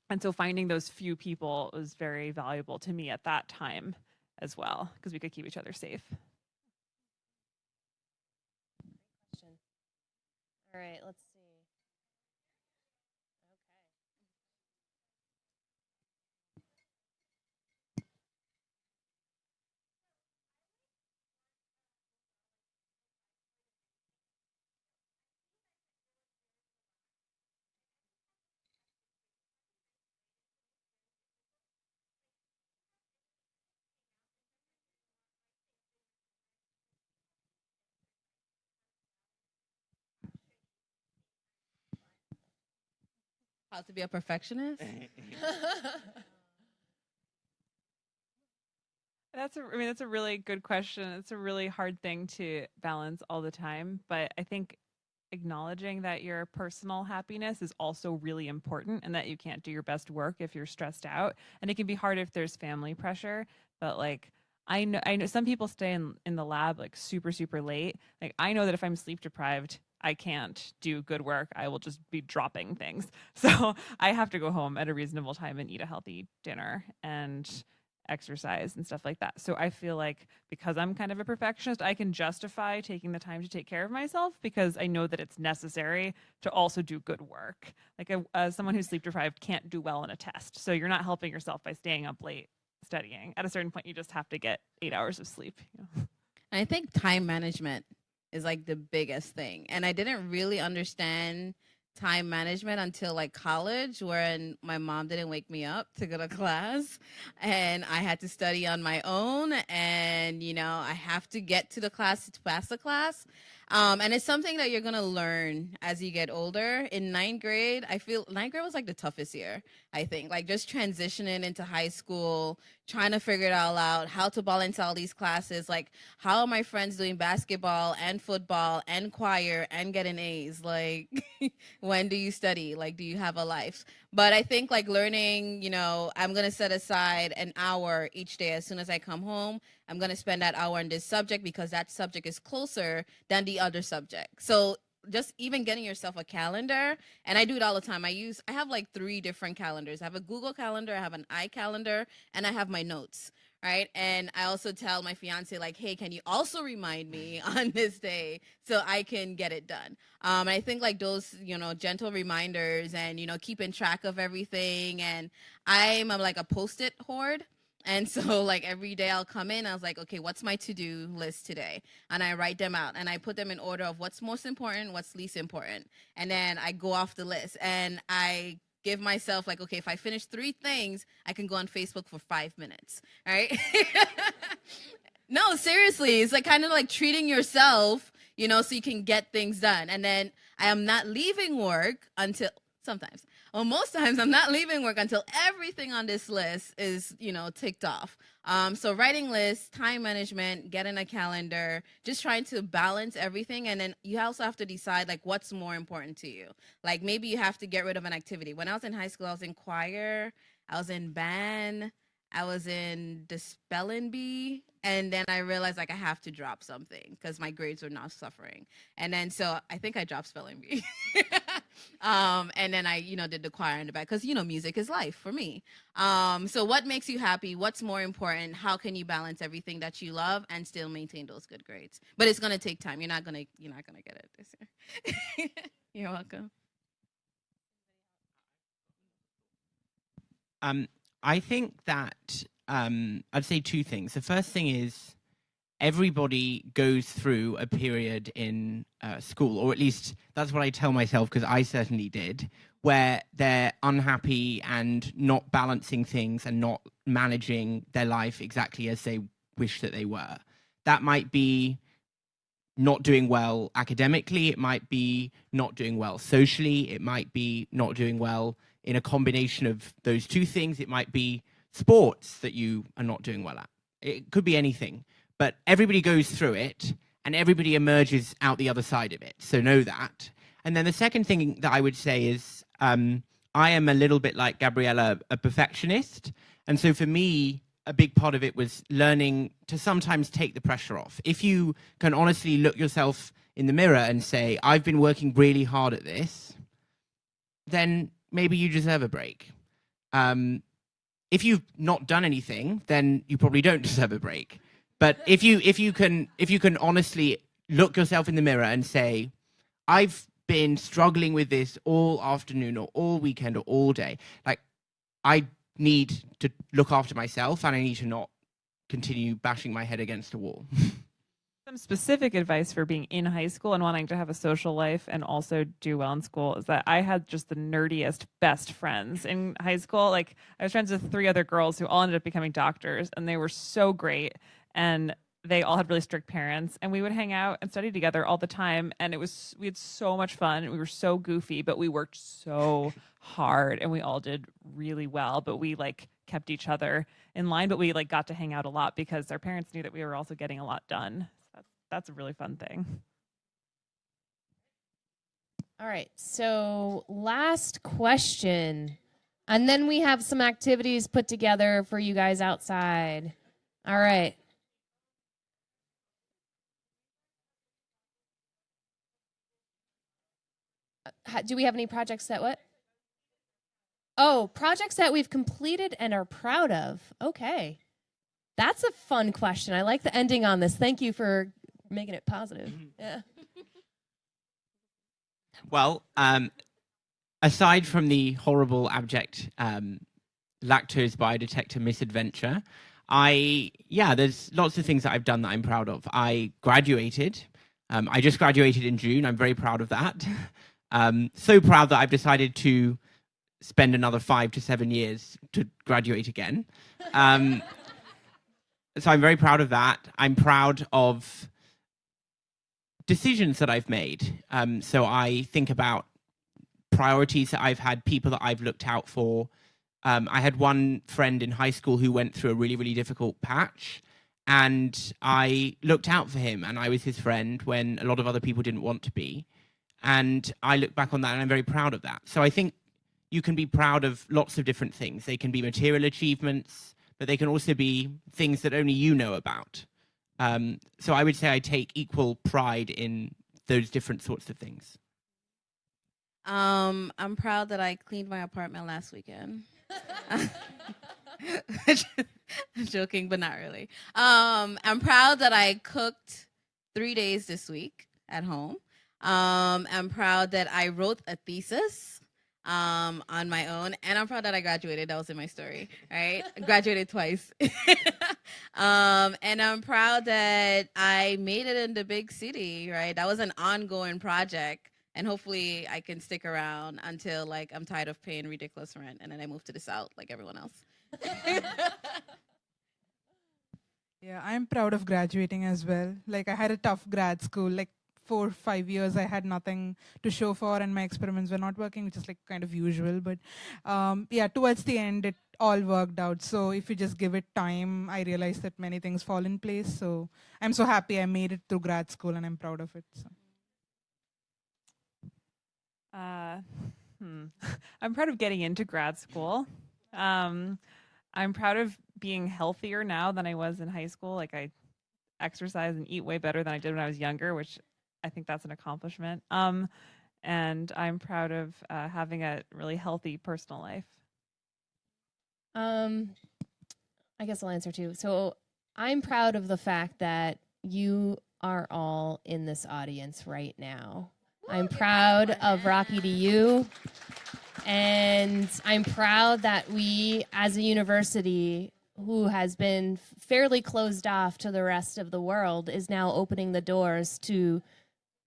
And so finding those few people was very valuable to me at that time as well, because we could keep each other safe. All right, let's see. How to be a perfectionist? That's a really good question. It's a really hard thing to balance all the time, but I think acknowledging that your personal happiness is also really important and that you can't do your best work if you're stressed out. And it can be hard if there's family pressure, but like I know some people stay in the lab like super, super late. Like I know that if I'm sleep deprived, I can't do good work. I will just be dropping things. So I have to go home at a reasonable time and eat a healthy dinner and exercise and stuff like that. So I feel like because I'm kind of a perfectionist, I can justify taking the time to take care of myself because I know that it's necessary to also do good work. Like someone who's sleep deprived can't do well in a test. So you're not helping yourself by staying up late studying. At a certain point, you just have to get 8 hours of sleep. You know? I think time management is like the biggest thing. And I didn't really understand time management until like college, when my mom didn't wake me up to go to class and I had to study on my own, and you know, I have to get to the class to pass the class. And it's something that you're gonna learn as you get older. In ninth grade, I feel ninth grade was like the toughest year, I think. Like just transitioning into high school, trying to figure it all out, how to balance all these classes. Like, how are my friends doing basketball and football and choir and getting A's? Like, when do you study? Like, do you have a life? But I think like learning, you know, I'm going to set aside an hour each day as soon as I come home. I'm going to spend that hour on this subject because that subject is closer than the other subject. So just even getting yourself a calendar, and I do it all the time. I have like 3 different calendars. I have a Google calendar, I have an iCalendar, and I have my notes. right? And I also tell my fiance, like, hey, can you also remind me on this day so I can get it done? And I think like those, gentle reminders and, keeping track of everything. And I'm like a Post-it hoard. And so like every day I'll come in, I was like, okay, what's my to-do list today? And I write them out and I put them in order of what's most important, what's least important. And then I go off the list and I give myself like, okay, if I finish 3 things, I can go on Facebook for 5 minutes, right? No, seriously, it's like kind of like treating yourself, so you can get things done. And then I am not leaving work until sometimes. Well, most times I'm not leaving work until everything on this list is, ticked off. So writing lists, time management, getting a calendar, just trying to balance everything. And then you also have to decide like what's more important to you. Like maybe you have to get rid of an activity. When I was in high school, I was in choir, I was in band, I was in the spelling bee. And then I realized like I have to drop something because my grades were not suffering. And then so I think I dropped spelling bee. And then I, did the choir in the back because, music is life for me. So what makes you happy? What's more important? How can you balance everything that you love and still maintain those good grades? But it's going to take time. You're not going to get it this year. You're welcome. I think that I'd say 2 things. The first thing is everybody goes through a period in school, or at least that's what I tell myself because I certainly did, where they're unhappy and not balancing things and not managing their life exactly as they wish that they were. That might be not doing well academically, it might be not doing well socially, it might be not doing well in a combination of those 2 things. It might be sports that you are not doing well at. It could be anything, but everybody goes through it and everybody emerges out the other side of it. So know that. And then the second thing that I would say is I am a little bit like Gabriella, a perfectionist. And so for me, a big part of it was learning to sometimes take the pressure off. If you can honestly look yourself in the mirror and say, I've been working really hard at this, then maybe you deserve a break. If you've not done anything, then you probably don't deserve a break. But if you can honestly look yourself in the mirror and say, I've been struggling with this all afternoon or all weekend or all day, like I need to look after myself and I need to not continue bashing my head against a wall. Some specific advice for being in high school and wanting to have a social life and also do well in school is that I had just the nerdiest best friends in high school. Like I was friends with 3 other girls who all ended up becoming doctors, and they were so great. And they all had really strict parents, and we would hang out and study together all the time. And we had so much fun. We were so goofy, but we worked so hard, and we all did really well. But we like kept each other in line. But we like got to hang out a lot because our parents knew that we were also getting a lot done. That's a really fun thing. All right, so last question. And then we have some activities put together for you guys outside. All right. Do we have any projects that what? Oh, projects that we've completed and are proud of. Okay. That's a fun question. I like the ending on this. Thank you for making it positive. Yeah. Well, aside from the horrible, abject lactose biodetector misadventure, there's lots of things that I've done that I'm proud of. I graduated. I just graduated in June. I'm very proud of that. So proud that I've decided to spend another 5 to 7 years to graduate again. So I'm very proud of that. I'm proud of decisions that I've made. So I think about priorities that I've had, people that I've looked out for. I had one friend in high school who went through a really, really difficult patch, and I looked out for him, and I was his friend when a lot of other people didn't want to be. And I look back on that, and I'm very proud of that. So I think you can be proud of lots of different things. They can be material achievements, but they can also be things that only you know about. So I would say I take equal pride in those different sorts of things. I'm proud that I cleaned my apartment last weekend. I'm joking, but not really. I'm proud that I cooked 3 days this week at home. I'm proud that I wrote a thesis on my own, and I'm proud that I graduated. That was in my story, right? I graduated twice. And I'm proud that I made it in the big city, right? That was an ongoing project, and hopefully I can stick around until like I'm tired of paying ridiculous rent, and then I move to the South like everyone else. Yeah, I'm proud of graduating as well. Like, I had a tough grad school. Like, 4 or 5 years, I had nothing to show for, and my experiments were not working, which is like kind of usual. But yeah, towards the end, it all worked out. So if you just give it time, I realized that many things fall in place. So I'm so happy I made it through grad school, and I'm proud of it. So. I'm proud of getting into grad school. I'm proud of being healthier now than I was in high school. Like, I exercise and eat way better than I did when I was younger, which I think that's an accomplishment. And I'm proud of having a really healthy personal life. I guess I'll answer too. So I'm proud of the fact that you are all in this audience right now. I'm proud of RockEDU. And I'm proud that we, as a university who has been fairly closed off to the rest of the world, is now opening the doors to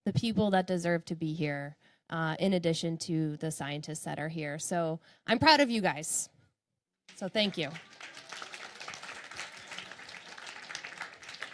the people that deserve to be here, in addition to the scientists that are here. So I'm proud of you guys. So thank you.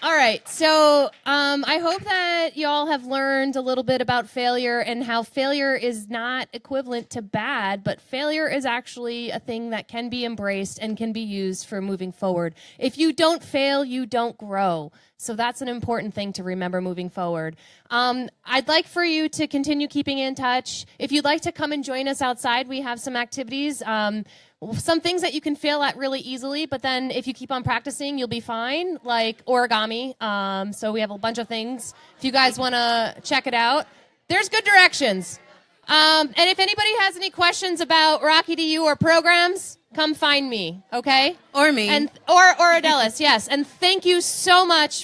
All right, so I hope that y'all have learned a little bit about failure and how failure is not equivalent to bad, but failure is actually a thing that can be embraced and can be used for moving forward. If you don't fail, you don't grow. So that's an important thing to remember moving forward. I'd like for you to continue keeping in touch. If you'd like to come and join us outside, we have some activities. Some things that you can fail at really easily, but then if you keep on practicing, you'll be fine, like origami. So we have a bunch of things. If you guys want to check it out, there's good directions. And if anybody has any questions about RockEDU or programs, come find me, okay? Or me. Or Adelis, yes. And thank you so much